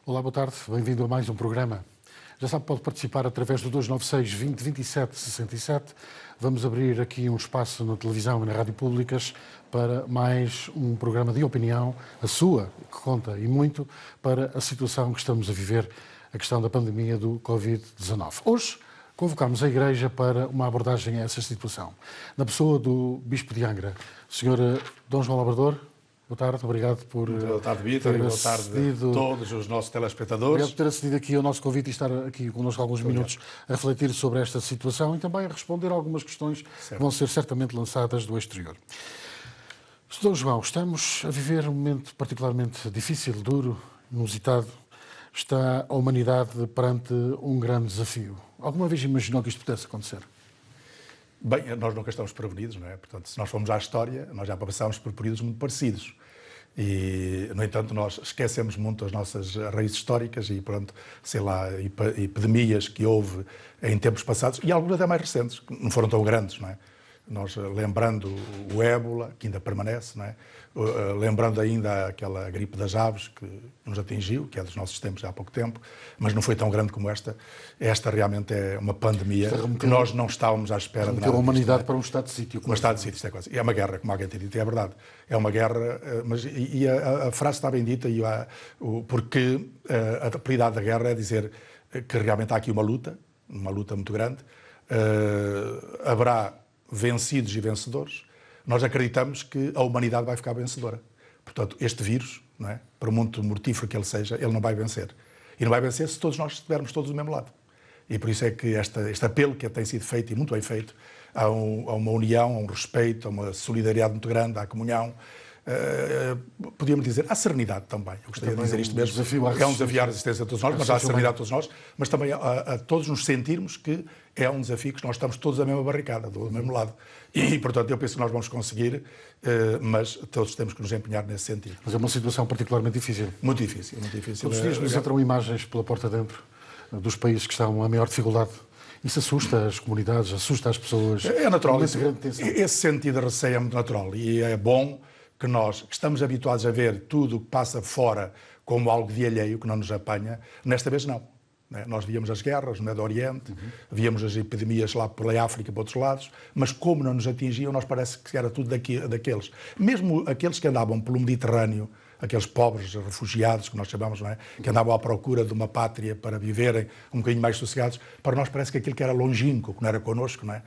Olá, boa tarde. Bem-vindo a mais um programa. Já sabe, pode participar através do 296 20 27 67. Vamos abrir aqui um espaço na televisão e na rádio públicas para mais um programa de opinião, a sua, que conta e muito, para a situação que estamos a viver, a questão da pandemia do Covid-19. Hoje convocámos a Igreja para uma abordagem a essa situação. Na pessoa do Bispo de Angra, Sr. Dom João Labrador. Boa tarde, obrigado por boa tarde, Vítor, e boa tarde a todos os nossos telespectadores. Obrigado por ter acedido aqui ao nosso convite e estar aqui connosco alguns minutos a refletir sobre esta situação e também a responder a algumas questões que vão ser certamente lançadas do exterior. Sr. João, estamos a viver um momento particularmente difícil, duro, inusitado. Está a humanidade perante um grande desafio. Alguma vez imaginou que isto pudesse acontecer? Bem, nós nunca estamos prevenidos, não é? Portanto, se nós formos à história, nós já passámos por períodos muito parecidos. E, no entanto, nós esquecemos muito as nossas raízes históricas e, pronto, sei lá, epidemias que houve em tempos passados, e algumas até mais recentes, que não foram tão grandes, não é? Nós, lembrando o ébola, que ainda permanece, não é? Lembrando ainda aquela gripe das aves que nos atingiu, que é dos nossos tempos há pouco tempo, mas não foi tão grande como esta. Esta realmente é uma pandemia que nós não estávamos à espera de nada. A humanidade para um estado de sítio. Um estado de sítio, isto é quase. E é uma guerra, como alguém tem dito, e é verdade. É uma guerra, mas a frase está bem dita, porque a apelidade da guerra é dizer que realmente há aqui uma luta muito grande. Haverá vencidos e vencedores. Nós acreditamos que a humanidade vai ficar vencedora. Portanto, este vírus, não é? Por muito mortífero que ele seja, ele não vai vencer. E não vai vencer se todos nós estivermos todos do mesmo lado. E por isso é que este apelo que tem sido feito, e muito bem feito, a uma união, a um respeito, a uma solidariedade muito grande, à comunhão, podíamos dizer, à serenidade também. Eu gostaria de dizer isto mesmo. É um desafio à resistência de todos nós, mas à serenidade de todos nós, mas também a todos nos sentirmos que é um desafio que nós estamos todos à mesma barricada, do mesmo lado. E, portanto, eu penso que nós vamos conseguir, mas todos temos que nos empenhar nesse sentido. Mas é uma situação particularmente difícil. Muito difícil, muito difícil. Todos os dias nos entram imagens pela porta dentro dos países que estão a maior dificuldade. Isso assusta as comunidades, assusta as pessoas. É natural. Esse sentido de receio é muito natural e é bom que nós, que estamos habituados a ver tudo o que passa fora como algo de alheio, que não nos apanha, nesta vez não. Nós víamos as guerras no Médio Oriente, víamos as epidemias lá pela África, para outros lados, mas como não nos atingiam, nós parece que era tudo daqueles. Mesmo aqueles que andavam pelo Mediterrâneo, aqueles pobres refugiados que nós chamamos, não é? Que andavam à procura de uma pátria para viverem um bocadinho mais sossegados, para nós parece que aquilo que era longínquo, que não era connosco, não é?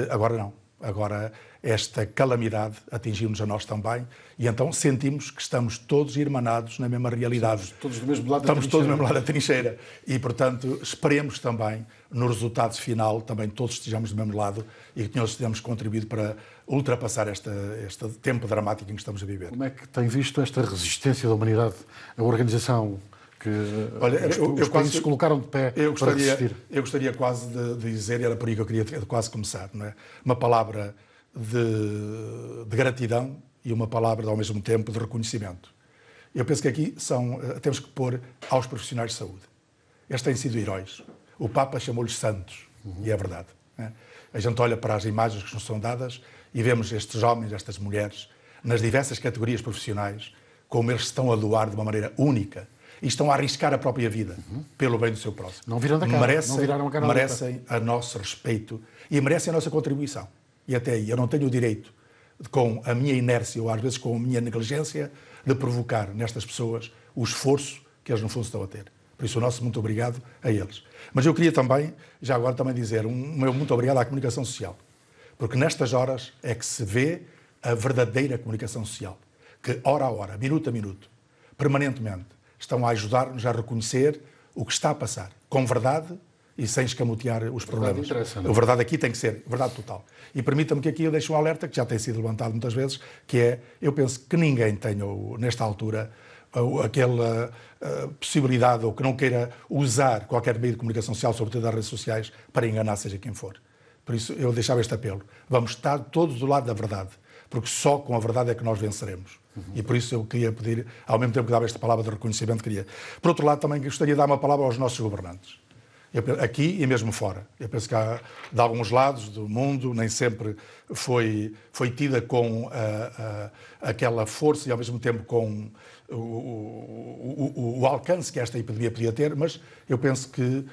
Agora não. Agora esta calamidade atingiu-nos a nós também e então sentimos que estamos todos irmanados na mesma realidade. Estamos todos do mesmo lado da trincheira. Estamos todos do mesmo lado da trincheira e, portanto, esperemos também, no resultado final, também todos estejamos do mesmo lado e que nós tenhamos contribuído para ultrapassar este tempo dramático em que estamos a viver. Como é que tem visto esta resistência da humanidade, a organização que os países colocaram de pé para resistir? Eu gostaria quase de dizer, e era por aí que eu queria quase começar, não é? Uma palavra de gratidão e uma palavra, ao mesmo tempo, de reconhecimento. Eu penso que aqui temos que pôr aos profissionais de saúde. Estes têm sido heróis. O Papa chamou-lhes santos, e é verdade. Não é? A gente olha para as imagens que nos são dadas e vemos estes homens, estas mulheres, nas diversas categorias profissionais, como eles estão a doar de uma maneira única e estão a arriscar a própria vida pelo bem do seu próximo. Não viram da cara, não viraram a cara. Merecem a nosso respeito e merecem a nossa contribuição. E até aí, eu não tenho o direito, com a minha inércia ou às vezes com a minha negligência, de provocar nestas pessoas o esforço que eles no fundo estão a ter. Por isso, o nosso muito obrigado a eles. Mas eu queria também, já agora também dizer, um meu muito obrigado à comunicação social. Porque nestas horas é que se vê a verdadeira comunicação social. Que, hora a hora, minuto a minuto, permanentemente, estão a ajudar-nos a reconhecer o que está a passar, com verdade e sem escamotear os problemas. A verdade aqui tem que ser verdade total. E permita-me que aqui eu deixe um alerta, que já tem sido levantado muitas vezes, que é, eu penso que ninguém tenha, nesta altura, aquela possibilidade, ou que não queira usar qualquer meio de comunicação social, sobretudo as redes sociais, para enganar seja quem for. Por isso, eu deixava este apelo. Vamos estar todos do lado da verdade, porque só com a verdade é que nós venceremos. E por isso eu queria pedir, ao mesmo tempo que dava esta palavra de reconhecimento, queria. Por outro lado, também gostaria de dar uma palavra aos nossos governantes. Aqui e mesmo fora. Eu penso que há, de alguns lados do mundo, nem sempre foi tida com aquela força e, ao mesmo tempo, com o alcance que esta epidemia podia ter, mas eu penso que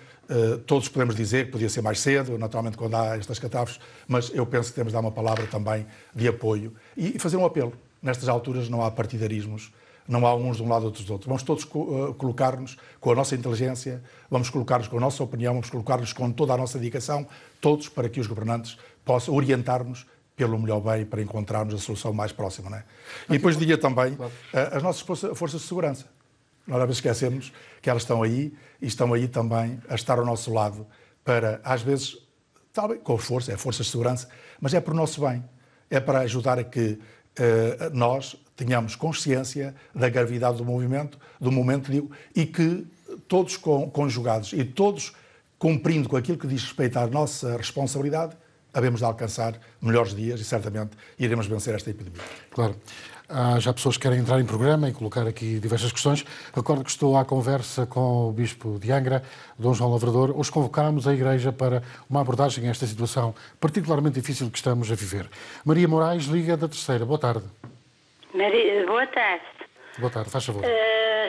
todos podemos dizer que podia ser mais cedo, naturalmente, quando há estas catástrofes, mas eu penso que temos de dar uma palavra também de apoio e fazer um apelo. Nestas alturas não há partidarismos, não há uns de um lado, outros do outro. Vamos todos colocar-nos com a nossa inteligência, vamos colocar-nos com a nossa opinião, vamos colocar-nos com toda a nossa dedicação, todos para que os governantes possam orientar-nos pelo melhor bem para encontrarmos a solução mais próxima. Não é? E depois diria também as nossas forças de segurança. Nós às vezes esquecemos que elas estão aí e estão aí também a estar ao nosso lado para, às vezes, talvez com força, é forças de segurança, mas é para o nosso bem. É para ajudar a que nós tenhamos consciência da gravidade do momento, digo, e que todos conjugados e todos cumprindo com aquilo que diz respeito à nossa responsabilidade, havemos de alcançar melhores dias e certamente iremos vencer esta epidemia. Claro. Há já pessoas que querem entrar em programa e colocar aqui diversas questões. Recordo que estou à conversa com o Bispo de Angra, Dom João Lavrador. Hoje convocámos a Igreja para uma abordagem a esta situação particularmente difícil que estamos a viver. Maria Moraes, Liga da Terceira. Boa tarde. Boa tarde. Boa tarde, faz favor.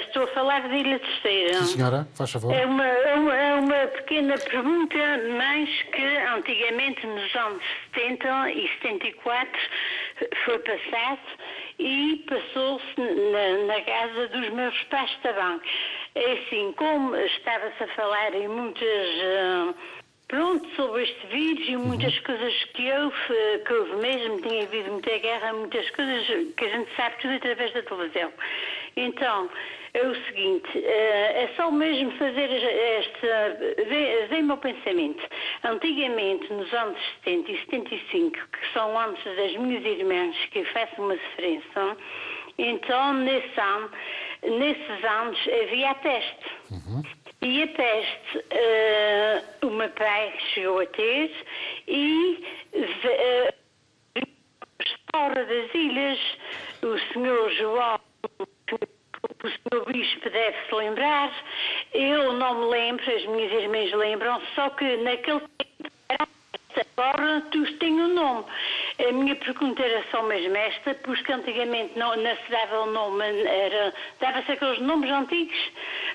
Estou a falar de Ilha Terceira. Sim, senhora, faz favor. É uma pequena pergunta, mas que antigamente, nos anos 70 e 74, foi passado e passou-se na casa dos meus pais também. É assim, como estava-se a falar em muitas... sobre este vírus e muitas coisas que houve mesmo, tinha havido muita guerra, muitas coisas que a gente sabe tudo através da televisão. Então, é o seguinte, é só mesmo fazer ver o meu pensamento. Antigamente, nos anos 70 e 75, que são anos das minhas irmãs, que fazem uma diferença, então, nesses anos, havia a peste. E a peste, o meu pai chegou a ter e fora das ilhas, o senhor João, o senhor Bispo deve se lembrar, eu não me lembro, as minhas irmãs lembram, só que naquele tempo agora tu tens um nome. A minha pergunta era só mesmo esta, porque antigamente não se dava o nome, dava-se aqueles nomes antigos,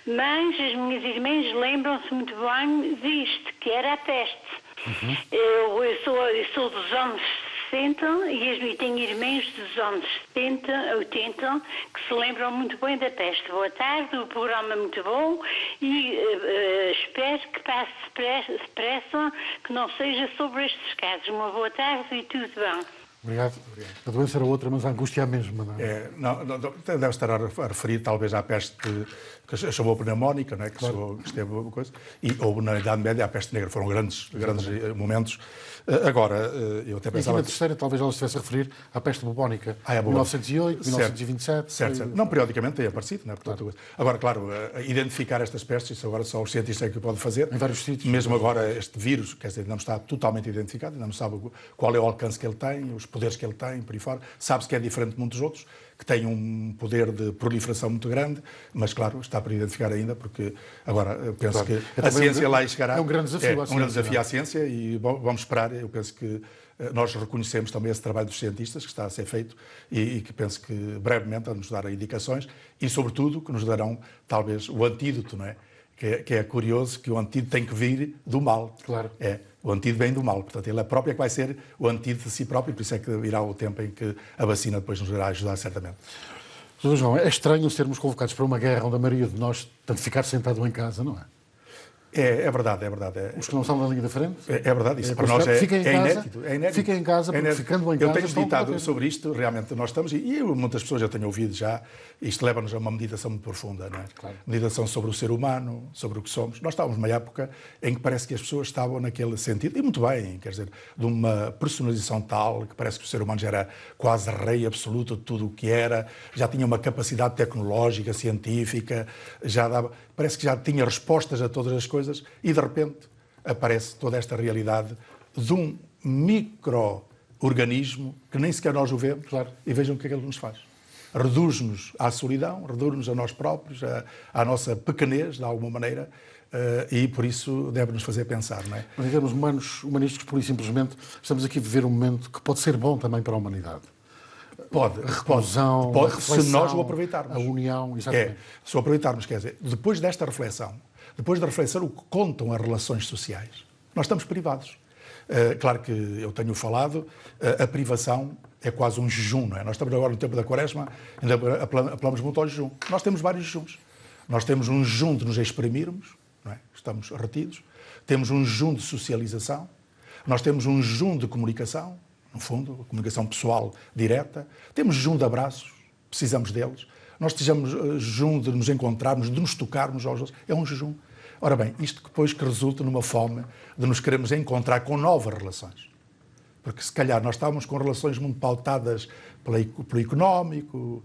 mas as minhas irmãs lembram-se muito bem disto, que era a peste. Eu sou dos anos 60 e tenho irmãs dos anos 70, 80, que se lembram muito bem da peste. Boa tarde, o programa é muito bom e espero que passe depressa, que não seja sobre estes casos. Uma boa tarde e tudo bem. Obrigado. A doença era outra, mas a angústia é a mesma, não é? Não, deve estar a referir talvez à peste que chamou pneumónica, não é? Claro. Que esteve uma coisa, e houve na Idade Média a peste negra, foram grandes momentos. Agora, eu até pensava... E aqui na Terceira, talvez ela estivesse a referir à peste bubónica, 1908, 1927... Certo. Não, periodicamente tem aparecido, não é? Portanto, agora, claro, identificar estas pestes, isso agora só os cientistas é que o podem fazer. Em vários sítios. Mesmo agora, este vírus, quer dizer, ainda não está totalmente identificado, ainda não sabe qual é o alcance que ele tem, os poderes que ele tem, por aí fora. Sabe-se que é diferente de muitos outros, que têm um poder de proliferação muito grande, mas, claro, está por identificar ainda, porque agora eu penso que a ciência lá chegará. É um grande desafio à ciência. Um grande desafio à ciência e vamos esperar. Eu penso que nós reconhecemos também esse trabalho dos cientistas que está a ser feito e que penso que brevemente vão nos dar indicações e, sobretudo, que nos darão, talvez, o antídoto, não é? Que é curioso que o antídoto tem que vir do mal. Claro. O antídoto vem do mal. Portanto, ele é próprio que vai ser o antídoto de si próprio, por isso é que virá o tempo em que a vacina depois nos irá ajudar, certamente. Sr. João, é estranho sermos convocados para uma guerra onde a maioria de nós tem de ficar sentado em casa, não é? É verdade. Os que não estão na linha da frente? É verdade, isso para nós é inédito. Fiquem em casa, porque ficando em casa... Eu tenho meditado sobre isto, realmente nós estamos, e muitas pessoas já tenho ouvido já, isto leva-nos a uma meditação muito profunda, não é? Claro. Meditação sobre o ser humano, sobre o que somos. Nós estávamos numa época em que parece que as pessoas estavam naquele sentido, e muito bem, quer dizer, de uma personalização tal, que parece que o ser humano já era quase rei absoluto de tudo o que era, já tinha uma capacidade tecnológica, científica, parece que já tinha respostas a todas as coisas, e de repente aparece toda esta realidade de um micro-organismo que nem sequer nós o vemos, claro. E vejam o que é que ele nos faz. reduz-nos à solidão, reduz-nos a nós próprios, à nossa pequenez, de alguma maneira, e por isso deve-nos fazer pensar, não é? Mas em termos humanísticos, pura e simplesmente, estamos aqui a viver um momento que pode ser bom também para a humanidade. Pode, se nós o aproveitarmos. A união, exatamente. Se o aproveitarmos, quer dizer, depois desta reflexão, depois de refletir o que contam as relações sociais, nós estamos privados. Claro que eu tenho falado, a privação é quase um jejum, não é? Nós estamos agora no tempo da Quaresma, ainda apelamos muito ao jejum. Nós temos vários jejuns. Nós temos um jejum de nos exprimirmos, não é? Estamos retidos. Temos um jejum de socialização. Nós temos um jejum de comunicação, no fundo, a comunicação pessoal direta. Temos jejum de abraços, precisamos deles. Nós temos jejum de nos encontrarmos, de nos tocarmos aos outros. É um jejum. Ora bem, isto depois que resulta numa fome de nos queremos encontrar com novas relações. Porque se calhar nós estávamos com relações muito pautadas pelo económico,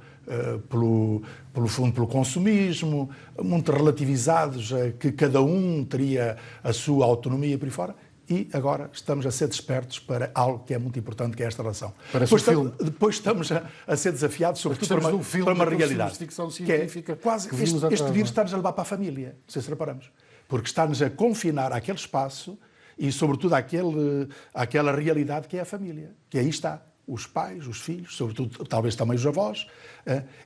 pelo fundo, pelo consumismo, muito relativizados a que cada um teria a sua autonomia por aí fora. E agora estamos a ser despertos para algo que é muito importante, que é esta relação. Depois estamos a ser desafiados, sobretudo para uma realidade. Que é quase este vírus está-nos a levar para a família, não sei se reparamos. Porque está-nos a confinar àquele espaço e, sobretudo, àquela realidade que é a família. Que aí está. Os pais, os filhos, sobretudo, talvez também os avós.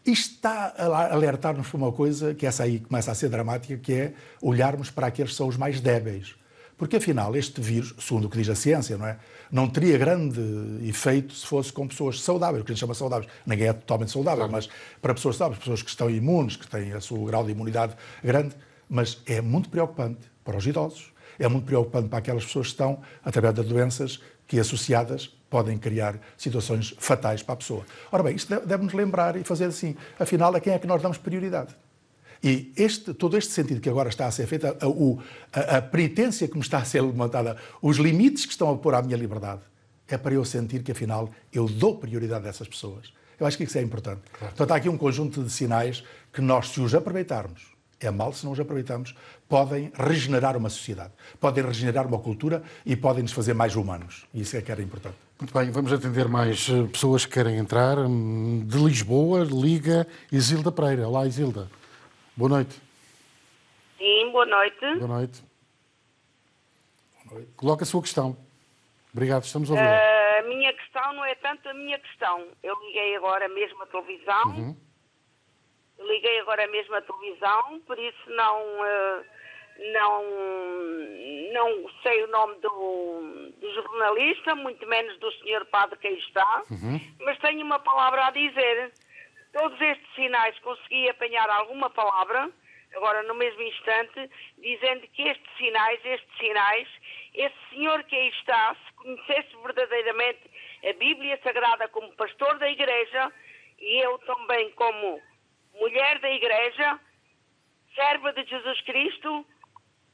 E está a alertar-nos para uma coisa que essa aí começa a ser dramática, que é olharmos para aqueles que são os mais débeis. Porque, afinal, este vírus, segundo o que diz a ciência, não teria grande efeito se fosse com pessoas saudáveis, o que a gente chama saudáveis. Ninguém é totalmente saudável, mas para pessoas saudáveis, pessoas que estão imunes, que têm o seu grau de imunidade grande, mas é muito preocupante para os idosos, é muito preocupante para aquelas pessoas que estão, através de doenças que, associadas, podem criar situações fatais para a pessoa. Ora bem, isto deve-nos lembrar e fazer assim, afinal, a quem é que nós damos prioridade? E todo este sentido que agora está a ser feito, a penitência que me está a ser levantada, os limites que estão a pôr à minha liberdade, é para eu sentir que, afinal, eu dou prioridade a essas pessoas. Eu acho que isso é importante. Claro. Portanto, há aqui um conjunto de sinais que nós, se os aproveitarmos, é mal se não os aproveitamos, podem regenerar uma sociedade, podem regenerar uma cultura e podem nos fazer mais humanos. E isso é que era importante. Muito bem, vamos atender mais pessoas que querem entrar. De Lisboa, liga Isilda Pereira. Olá, Isilda. Boa noite. Sim, boa noite. Boa noite. Coloque a sua questão. Obrigado, estamos a ouvir. A minha questão não é tanto a minha questão. Eu liguei agora mesmo à televisão. Uhum. Liguei agora mesmo à televisão, por isso não sei o nome do jornalista, muito menos do senhor padre que aí está, mas tenho uma palavra a dizer. Todos estes sinais consegui apanhar alguma palavra, agora no mesmo instante, dizendo que estes sinais, esse senhor que aí está, se conhecesse verdadeiramente a Bíblia Sagrada como pastor da Igreja, e eu também como mulher da Igreja, serva de Jesus Cristo,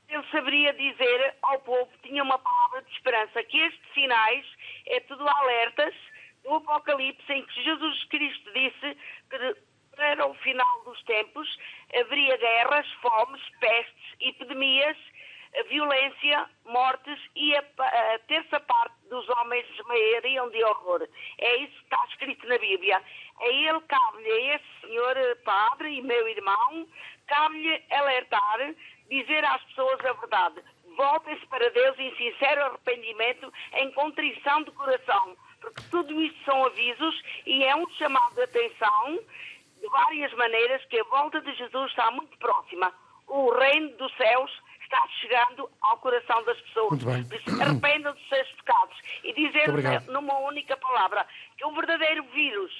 ele saberia dizer ao povo, tinha uma palavra de esperança, que estes sinais é tudo alertas do Apocalipse, em que Jesus Cristo disse que para o final dos tempos haveria guerras, fomes, pestes, epidemias, violência, mortes e a terça parte dos homens desmaiariam de horror. É isso que está escrito na Bíblia. A ele cabe-lhe, a esse senhor padre e meu irmão, cabe-lhe alertar, dizer às pessoas a verdade. Voltem-se para Deus em sincero arrependimento, em contrição de coração, porque tudo isto são avisos e é um chamado de atenção de várias maneiras que a volta de Jesus está muito próxima. O reino dos céus está chegando ao coração das pessoas. Muito bem. Arrependam dos seus pecados. E dizer numa única palavra que o verdadeiro vírus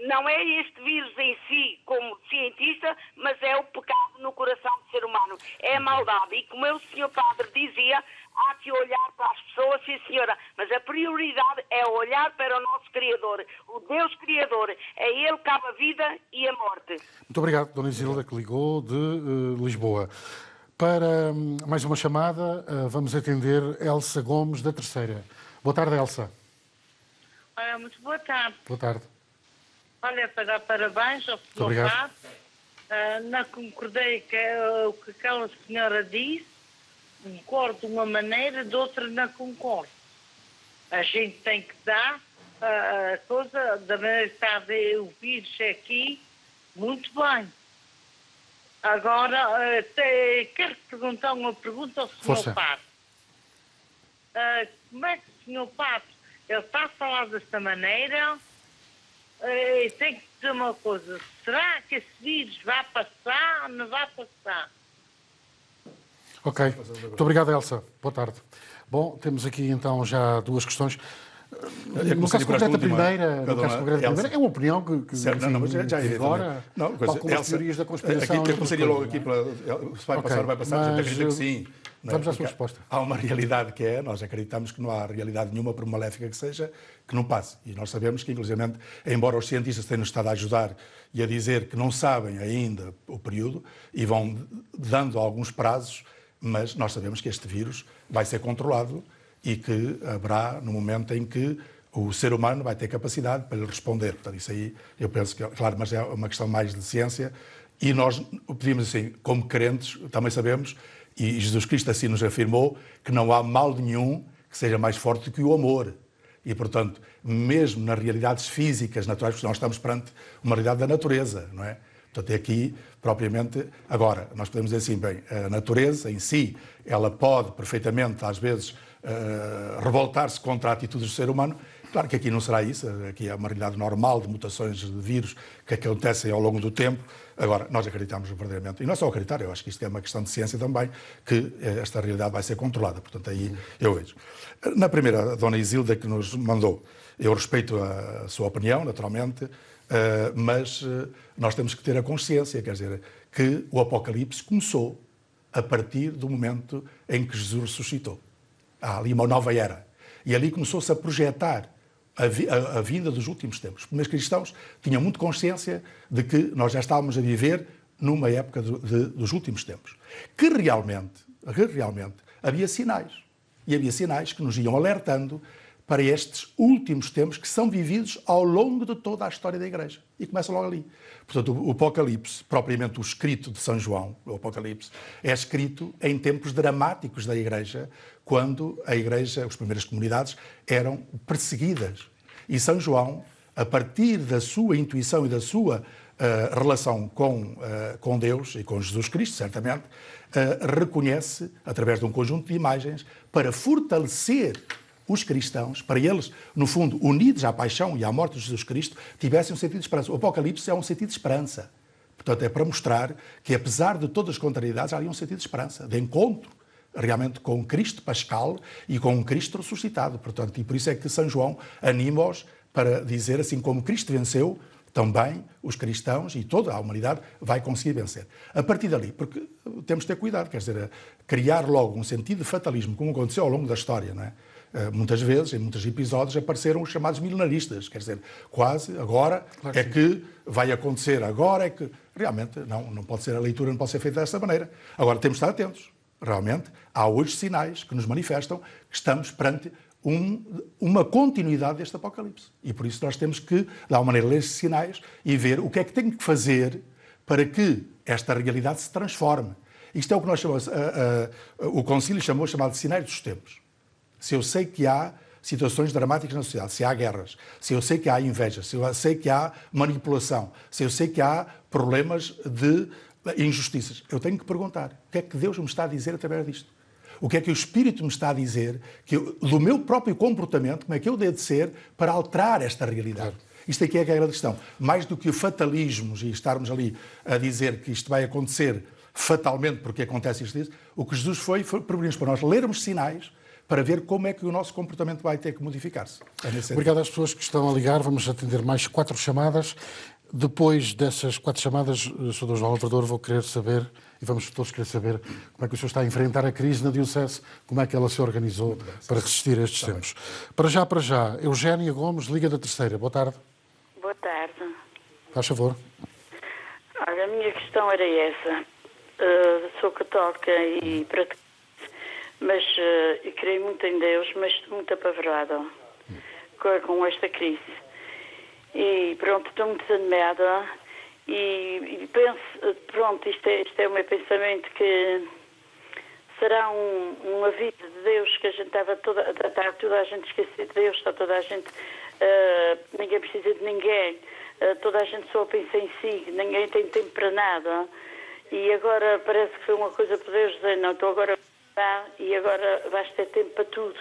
não é este vírus em si como cientista, mas é o pecado no coração do ser humano. É a maldade. E como o senhor padre dizia, há que olhar para as pessoas, sim senhora, mas a prioridade é olhar para o nosso Criador, o Deus Criador. A Ele cabe a vida e a morte. Muito obrigado, Dona Isilda, que ligou de Lisboa. Para mais uma chamada, vamos atender Elsa Gomes, da Terceira. Boa tarde, Elsa. Olha, muito boa tarde. Boa tarde. Olha, para dar parabéns ao senhor padre. Não concordei com o que aquela senhora disse. Concordo de uma maneira, de outra não concordo. A gente tem que dar a coisa, da maneira que está a ver o vírus aqui, muito bem. Agora, quero perguntar uma pergunta ao Sr. Força. Padre. Como é que o Sr. Padre, ele está a falar desta maneira, e tem que dizer uma coisa, será que esse vírus vai passar ou não vai passar? Ok. Muito obrigado, Elsa. Boa tarde. Bom, temos aqui então já duas questões. No caso concreto da primeira, é uma opinião que certo, não, mas já agora, não, com algumas teorias da conspiração. Aqui, eu começaria logo aqui, se vai passar, vai passar, mas acredito que sim. Vamos à sua resposta. Há uma realidade que é, nós acreditamos que não há realidade nenhuma, por maléfica que seja, que não passe. E nós sabemos que, inclusive, embora os cientistas tenham estado a ajudar e a dizer que não sabem ainda o período e vão dando alguns prazos, mas nós sabemos que este vírus vai ser controlado e que haverá no momento em que o ser humano vai ter capacidade para lhe responder. Portanto, isso aí, eu penso que, claro, mas é uma questão mais de ciência. E nós pedimos assim, como crentes, também sabemos, e Jesus Cristo assim nos afirmou, que não há mal nenhum que seja mais forte do que o amor. E, portanto, mesmo nas realidades físicas, naturais, porque nós estamos perante uma realidade da natureza, não é? Portanto, é aqui, propriamente, agora, nós podemos dizer assim, bem, a natureza em si, ela pode perfeitamente, às vezes, revoltar-se contra a atitude do ser humano. Claro que aqui não será isso, aqui é uma realidade normal de mutações de vírus que acontecem ao longo do tempo. Agora, nós acreditamos verdadeiramente, e não é só acreditar, eu acho que isto é uma questão de ciência também, que esta realidade vai ser controlada. Portanto, aí eu vejo. Na primeira, a Dona Isilda, que nos mandou, eu respeito a sua opinião, naturalmente, mas nós temos que ter a consciência, quer dizer, que o Apocalipse começou a partir do momento em que Jesus ressuscitou. Há ali uma nova era. E ali começou-se a projetar a vinda dos últimos tempos. Os primeiros cristãos tinham muito consciência de que nós já estávamos a viver numa época dos últimos tempos. Que realmente havia sinais. E havia sinais que nos iam alertando para estes últimos tempos que são vividos ao longo de toda a história da Igreja. E começa logo ali. Portanto, o Apocalipse, propriamente o escrito de São João, o Apocalipse, é escrito em tempos dramáticos da Igreja, quando a Igreja, as primeiras comunidades, eram perseguidas. E São João, a partir da sua intuição e da sua relação com Deus e com Jesus Cristo, certamente, reconhece, através de um conjunto de imagens, para fortalecer os cristãos, para eles, no fundo, unidos à paixão e à morte de Jesus Cristo, tivessem um sentido de esperança. O Apocalipse é um sentido de esperança. Portanto, é para mostrar que, apesar de todas as contrariedades, há ali um sentido de esperança, de encontro, realmente, com Cristo Pascal e com um Cristo ressuscitado. Portanto, e por isso é que São João anima-os para dizer, assim como Cristo venceu, também os cristãos e toda a humanidade vai conseguir vencer. A partir dali, porque temos de ter cuidado, quer dizer, criar logo um sentido de fatalismo, como aconteceu ao longo da história, não é? Muitas vezes, em muitos episódios, apareceram os chamados milenaristas, quer dizer, quase agora claro é que vai acontecer, agora é que... Realmente, não pode ser, a leitura não pode ser feita desta maneira. Agora, temos de estar atentos. Realmente, há hoje sinais que nos manifestam que estamos perante uma continuidade deste Apocalipse. E por isso nós temos que, de alguma maneira, ler esses sinais e ver o que é que tem que fazer para que esta realidade se transforme. Isto é o que nós chamamos, o Concílio chamado de sinais dos tempos. Se eu sei que há situações dramáticas na sociedade, se há guerras, se eu sei que há inveja, se eu sei que há manipulação, se eu sei que há problemas de injustiças, eu tenho que perguntar o que é que Deus me está a dizer através disto? O que é que o Espírito me está a dizer do meu próprio comportamento, como é que eu devo de ser para alterar esta realidade? Isto aqui é que é a grande questão. Mais do que o fatalismo e estarmos ali a dizer que isto vai acontecer fatalmente porque acontece isto, o que Jesus foi prevenir-nos para nós lermos sinais para ver como é que o nosso comportamento vai ter que modificar-se. Obrigado às pessoas que estão a ligar. Vamos atender mais 4 chamadas. Depois dessas 4 chamadas, Sr. Dr. João Lavrador, vou querer saber, e vamos todos querer saber, como é que o senhor está a enfrentar a crise na Diocese, como é que ela se organizou para resistir a estes tempos. Para já, Eugénia Gomes, Liga da Terceira. Boa tarde. Boa tarde. Faz favor. Olha, a minha questão era essa. Sou católica e pratico, mas creio muito em Deus, mas estou muito apavorada com esta crise. E pronto, estou muito desanimada e penso, pronto, isto é o meu pensamento, que será um aviso de Deus, que a gente está toda a gente esquecida de Deus, está toda a gente ninguém precisa de ninguém, toda a gente só pensa em si, ninguém tem tempo para nada. E agora parece que foi uma coisa para Deus dizer, não, estou agora e agora vais ter tempo para tudo.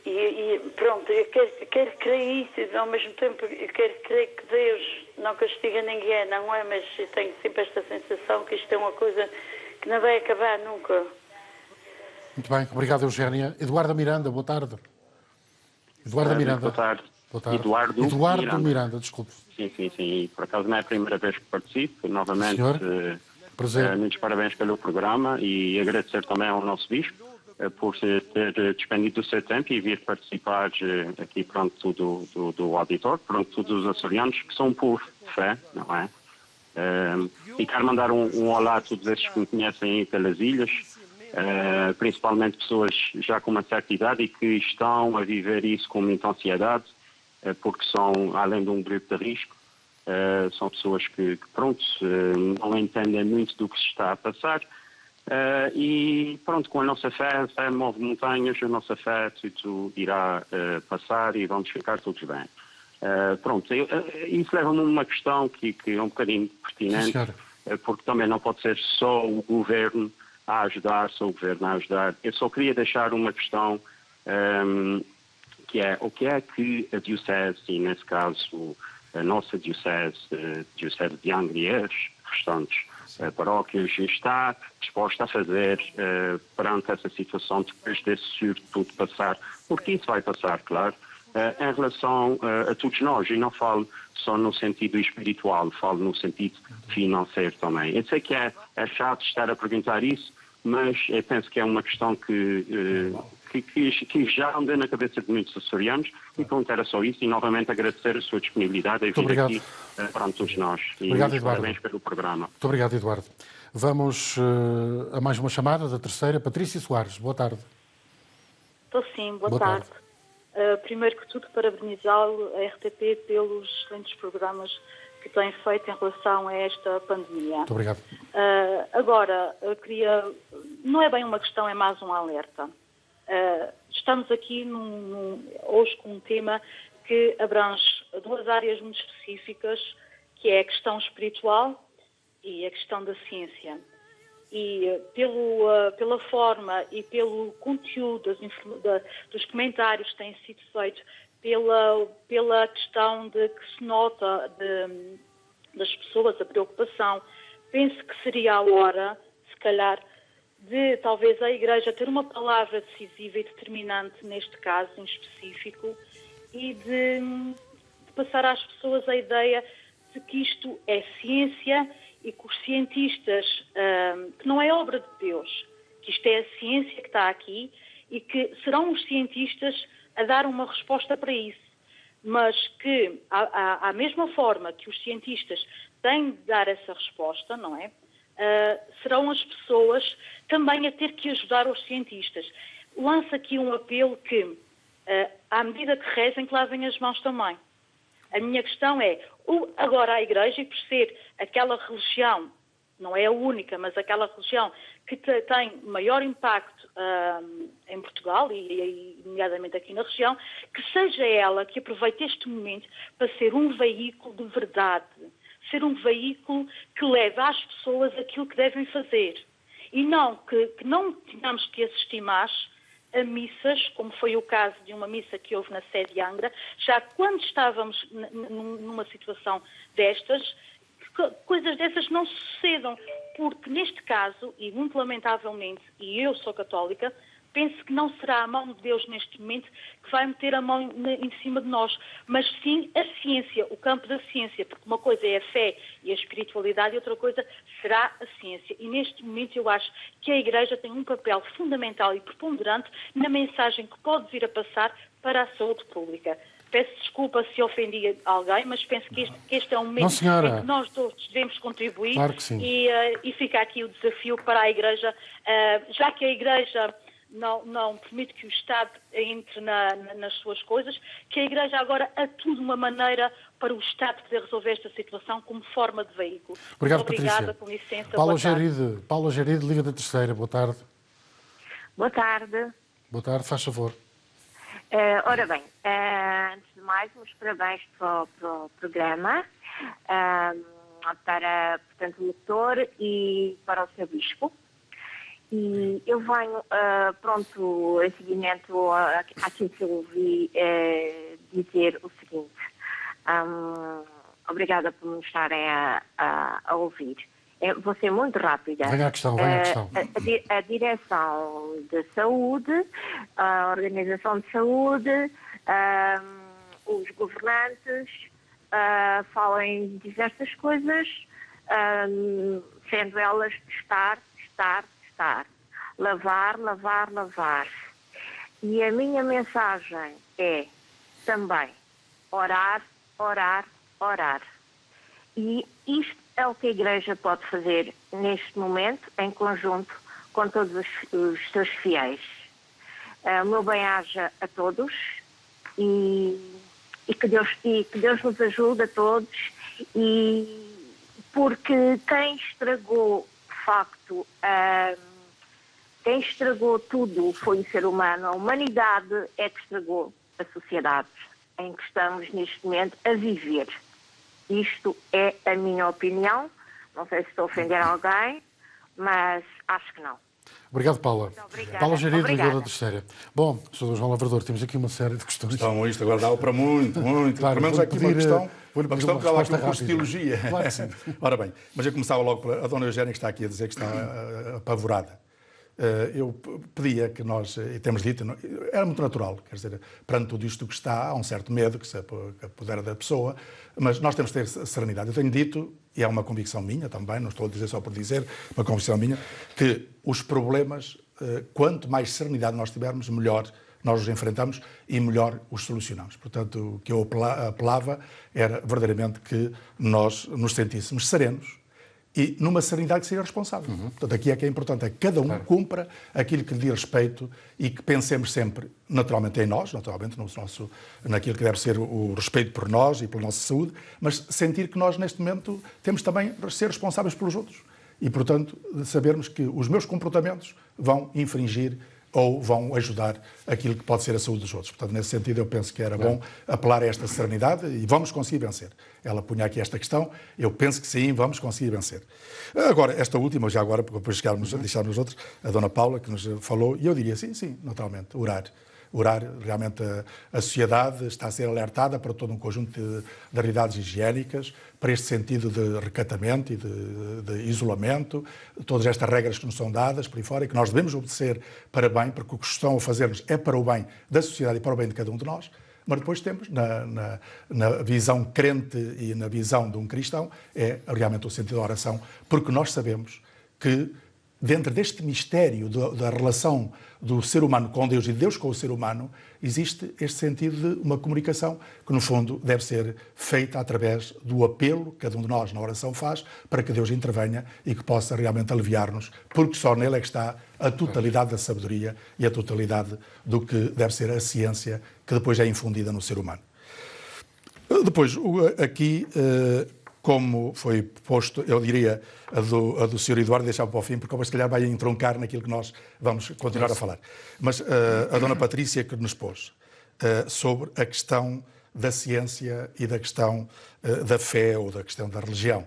E pronto, eu quero crer isso, e ao mesmo tempo eu quero crer que Deus não castiga ninguém, não é? Mas eu tenho sempre esta sensação que isto é uma coisa que não vai acabar nunca. Muito bem, obrigado, Eugénia. Eduardo Miranda, boa tarde. Eduardo Miranda. Boa tarde. Boa tarde. Eduardo Miranda, desculpe. Sim. Por acaso não é a primeira vez que participo. Novamente, Prazer. muitos parabéns pelo programa e agradecer também ao nosso Bispo por ter despendido o seu tempo e vir participar aqui pronto do auditor, pronto dos açorianos que são por fé, não é? E quero mandar um olá a todos estes que me conhecem aí pelas ilhas, principalmente pessoas já com uma certa idade e que estão a viver isso com muita ansiedade, porque são, além de um grupo de risco, são pessoas que pronto, não entendem muito do que se está a passar. E pronto, com a nossa fé move montanhas, a nossa fé tudo irá passar e vamos ficar todos bem. Pronto, isso leva-me a uma questão que é um bocadinho pertinente, porque também não pode ser só o governo a ajudar, só o governo a ajudar. Eu só queria deixar uma questão, que é o que é que a Diocese, e nesse caso a nossa Diocese de Angra e as restantes paróquias, está disposta a fazer perante essa situação depois desse surto passar, porque isso vai passar, claro, em relação a todos nós, e não falo só no sentido espiritual, falo no sentido financeiro também. Eu sei que é chato estar a perguntar isso, mas eu penso que é uma questão que já anda na cabeça de muitos açorianos, e pronto, era só isso, e novamente agradecer a sua disponibilidade em vir aqui para todos nós. Obrigado, Eduardo. Parabéns pelo programa. Muito obrigado, Eduardo. Vamos a mais uma chamada da terceira. Patrícia Soares, boa tarde. Estou sim, boa tarde. Primeiro que tudo, parabenizá-lo, a RTP, pelos excelentes programas que tem feito em relação a esta pandemia. Muito obrigado. Agora, eu queria... Não é bem uma questão, é mais um alerta. Estamos aqui hoje com um tema que abrange duas áreas muito específicas, que é a questão espiritual e a questão da ciência. E pela forma e pelo conteúdo dos comentários que têm sido feitos, pela questão de que se nota das pessoas, a preocupação, penso que seria a hora, se calhar, de talvez a Igreja ter uma palavra decisiva e determinante neste caso em específico e de passar às pessoas a ideia de que isto é ciência e que os cientistas, que não é obra de Deus, que isto é a ciência que está aqui e que serão os cientistas a dar uma resposta para isso, mas que, à mesma forma que os cientistas têm de dar essa resposta, não é? Serão as pessoas também a ter que ajudar os cientistas. Lanço aqui um apelo que, à medida que rezem, que lavem as mãos também. A minha questão é, agora a Igreja, e por ser aquela religião, não é a única, mas aquela religião que tem maior impacto em Portugal e nomeadamente aqui na região, que seja ela que aproveite este momento para ser um veículo de verdade, ser um veículo que leve às pessoas aquilo que devem fazer. E não que não tenhamos que assistir mais a missas, como foi o caso de uma missa que houve na sede de Angra, já quando estávamos numa situação destas, coisas dessas não sucedam, porque neste caso, e muito lamentavelmente, e eu sou católica, penso que não será a mão de Deus neste momento que vai meter a mão em cima de nós, mas sim a ciência, o campo da ciência, porque uma coisa é a fé e a espiritualidade e outra coisa será a ciência. E neste momento eu acho que a Igreja tem um papel fundamental e preponderante na mensagem que pode vir a passar para a saúde pública. Peço desculpa se ofendi alguém, mas penso que este é um momento em que nós todos devemos contribuir. Claro que sim. E fica aqui o desafio para a Igreja, já que a Igreja não permite que o Estado entre nas suas coisas, que a Igreja agora atue de uma maneira para o Estado poder resolver esta situação como forma de veículo. Obrigado, obrigada, Patrícia. com licença. Paula Geride, Liga da Terceira, boa tarde. Boa tarde. Boa tarde, faz favor. Ora bem, antes de mais, uns parabéns para o programa, para, portanto, o doutor e para o seu bispo. E eu venho, pronto, em seguimento àquilo que eu ouvi dizer o seguinte. Obrigada por me estarem a ouvir. Vou ser muito rápida. Venha à questão, venha à questão. A Direção de Saúde, a Organização de Saúde, os governantes falam em diversas coisas, sendo elas testar. Lavar. E a minha mensagem é também orar. E isto é o que a Igreja pode fazer neste momento, em conjunto com todos os seus fiéis. O meu bem-aja a todos e que Deus nos ajude a todos, porque quem estragou, de facto, quem estragou tudo foi o ser humano. A humanidade é que estragou a sociedade em que estamos neste momento a viver. Isto é a minha opinião. Não sei se estou a ofender alguém, mas acho que não. Obrigado, Paula. Muito obrigada. Paula Gerido, Obrigada. ligada da Terceira. Bom, Sr. João Lavrador, temos aqui uma série de questões. Então, isto agora dá para muito. Claro, Pelo menos aqui uma questão. vou-lhe Uma pedir questão uma que dá aqui um resposta curso de teologia. Claro que sim. Ora bem, mas eu começava logo pela Dona Eugénia, que está aqui a dizer que está apavorada. Eu pedia que nós, e temos dito, era muito natural, quer dizer, perante tudo isto que está, há um certo medo que se apodera da pessoa, mas nós temos de ter serenidade. Eu tenho dito, e é uma convicção minha também, não estou a dizer só por dizer, uma convicção minha, que os problemas, quanto mais serenidade nós tivermos, melhor nós os enfrentamos e melhor os solucionamos. Portanto, o que eu apelava era verdadeiramente que nós nos sentíssemos serenos, e numa serenidade que seja responsável. Portanto, aqui é que é importante, é que cada um cumpra aquilo que lhe diz respeito e que pensemos sempre, naturalmente, em nós, naturalmente, naquilo que deve ser o respeito por nós e pela nossa saúde, mas sentir que nós, neste momento, temos também de ser responsáveis pelos outros. E, portanto, de sabermos que os meus comportamentos vão infringir ou vão ajudar aquilo que pode ser a saúde dos outros. Portanto, nesse sentido, eu penso que era bom apelar a esta serenidade e vamos conseguir vencer. Ela punha aqui esta questão, eu penso que sim, vamos conseguir vencer. Agora, esta última, já agora, para depois deixarmos os outros, a Dona Paula, que nos falou, e eu diria sim, naturalmente, orar. Orar, realmente a sociedade está a ser alertada para todo um conjunto de realidades higiênicas, para este sentido de recatamento e de isolamento, todas estas regras que nos são dadas por aí fora e que nós devemos obedecer para bem, porque o que estão a fazer-nos é para o bem da sociedade e para o bem de cada um de nós, mas depois temos, na visão crente e na visão de um cristão, é realmente o sentido da oração, porque nós sabemos que dentro deste mistério da relação do ser humano com Deus e de Deus com o ser humano, existe este sentido de uma comunicação que, no fundo, deve ser feita através do apelo que cada um de nós na oração faz para que Deus intervenha e que possa realmente aliviar-nos, porque só nele é que está a totalidade da sabedoria e a totalidade do que deve ser a ciência que depois é infundida no ser humano. Depois, aqui, como foi posto, eu diria, a do Sr. Eduardo, deixava para o fim, porque se calhar vai entroncar naquilo que nós vamos continuar a falar. Mas a Dona Patrícia que nos pôs sobre a questão da ciência e da questão da fé ou da questão da religião.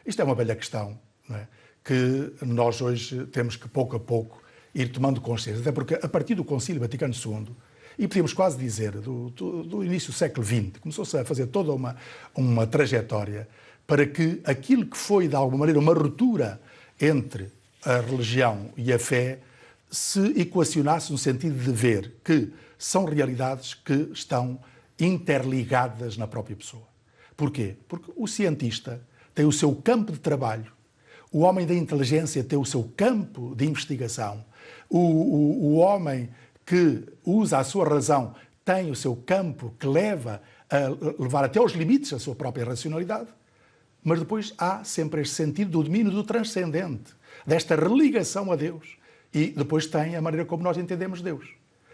Isto é uma velha questão, não é? Que nós hoje temos que, pouco a pouco, ir tomando consciência. Até porque, a partir do Concílio Vaticano II, e podíamos quase dizer, do início do século XX, começou-se a fazer toda uma trajetória para que aquilo que foi, de alguma maneira, uma ruptura entre a religião e a fé se equacionasse no sentido de ver que são realidades que estão interligadas na própria pessoa. Porquê? Porque o cientista tem o seu campo de trabalho, o homem da inteligência tem o seu campo de investigação, o homem que usa a sua razão tem o seu campo que leva a levar até aos limites a sua própria racionalidade. Mas depois há sempre este sentido do domínio do transcendente, desta religação a Deus. E depois tem a maneira como nós entendemos Deus.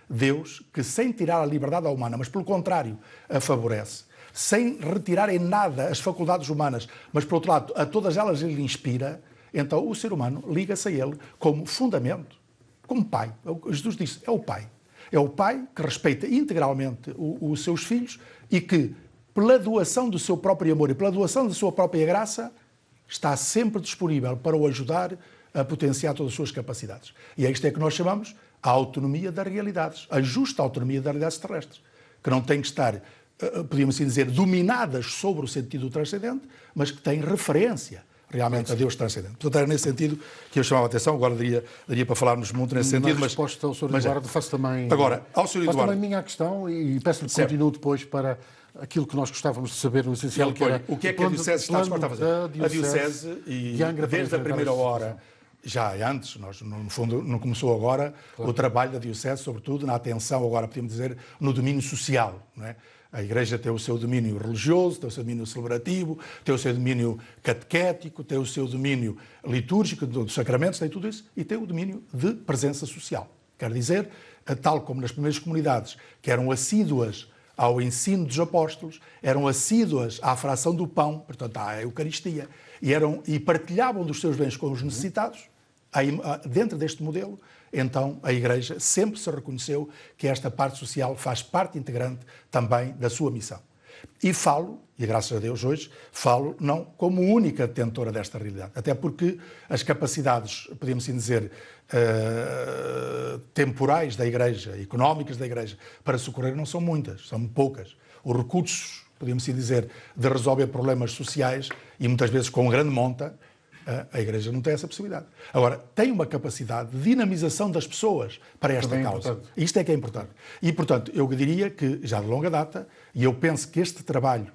Deus que, sem tirar a liberdade à humana, mas pelo contrário, a favorece, sem retirar em nada as faculdades humanas, mas, por outro lado, a todas elas ele inspira, então o ser humano liga-se a ele como fundamento, como pai. Jesus disse, é o pai. É o pai que respeita integralmente os seus filhos e que, pela doação do seu próprio amor e pela doação da sua própria graça, está sempre disponível para o ajudar a potenciar todas as suas capacidades. E é isto que nós chamamos a autonomia das realidades, a justa autonomia das realidades terrestres, que não tem que estar, podíamos assim dizer, dominadas sobre o sentido transcendente, mas que têm referência realmente a Deus transcendente. Portanto, era nesse sentido que eu chamava a atenção. Agora daria para falarmos muito nesse sentido. Mas resposta ao Sr. Eduardo, faço também... Agora, ao Sr. Eduardo... Faço também a minha questão e peço-lhe que continue depois para aquilo que nós gostávamos de saber no essencial, que era... O que é que a Diocese está disposta a fazer? A Diocese, e desde a primeira hora, já antes, nós, no fundo, não começou agora, o trabalho da Diocese, sobretudo na atenção, agora podemos dizer, no domínio social, não é? A Igreja tem o seu domínio religioso, tem o seu domínio celebrativo, tem o seu domínio catequético, tem o seu domínio litúrgico, dos sacramentos, tem tudo isso, e tem o domínio de presença social. Quer dizer, tal como nas primeiras comunidades, que eram assíduas ao ensino dos apóstolos, eram assíduas à fração do pão, portanto, à Eucaristia, e partilhavam dos seus bens com os necessitados, dentro deste modelo, então a Igreja sempre se reconheceu que esta parte social faz parte integrante também da sua missão. E falo, e graças a Deus hoje, falo não como única detentora desta realidade, até porque as capacidades, podemos assim dizer, temporais da Igreja, económicas da Igreja, para socorrer não são muitas, são poucas. Os recursos, podemos assim dizer, de resolver problemas sociais, e muitas vezes com grande monta, a Igreja não tem essa possibilidade. Agora, tem uma capacidade de dinamização das pessoas para esta causa. Isto é que é importante. E, portanto, eu diria que, já de longa data, e eu penso que este trabalho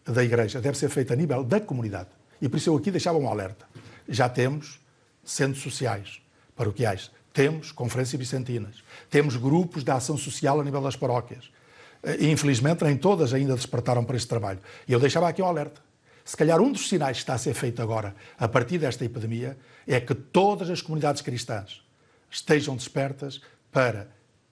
da Igreja deve ser feito a nível da comunidade. E por isso eu aqui deixava um alerta. Já temos centros sociais, paroquiais, temos conferências vicentinas, temos grupos de ação social a nível das paróquias. E, infelizmente, nem todas ainda despertaram para este trabalho. E eu deixava aqui um alerta. Se calhar um dos sinais que está a ser feito agora, a partir desta epidemia, é que todas as comunidades cristãs estejam despertas para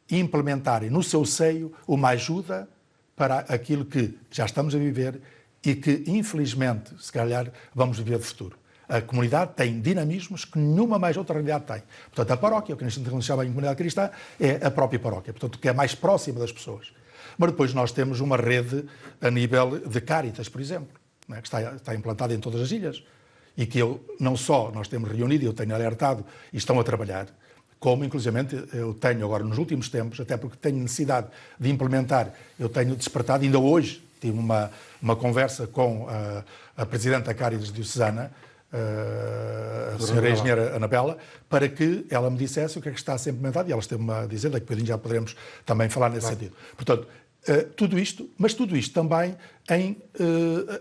implementarem no seu seio uma ajuda para aquilo que já estamos a viver e que, infelizmente, se calhar, vamos viver de futuro. A comunidade tem dinamismos que nenhuma mais outra realidade tem. Portanto, a paróquia, o que a gente chama de comunidade cristã, é a própria paróquia, portanto, que é mais próxima das pessoas. Mas depois nós temos uma rede a nível de Cáritas, por exemplo, que está implantada em todas as ilhas, e que não só nós temos reunido, eu tenho alertado, e estão a trabalhar, como, inclusivamente, eu tenho agora, nos últimos tempos, até porque tenho necessidade de implementar, eu tenho despertado, ainda hoje tive uma conversa com a Presidente da Cáritas Diocesana, a senhora engenheira Anabela, para que ela me dissesse o que é que está a ser implementado, e ela esteve-me a dizer, daqui a bocadinho já poderemos também falar nesse sentido. Portanto, tudo isto também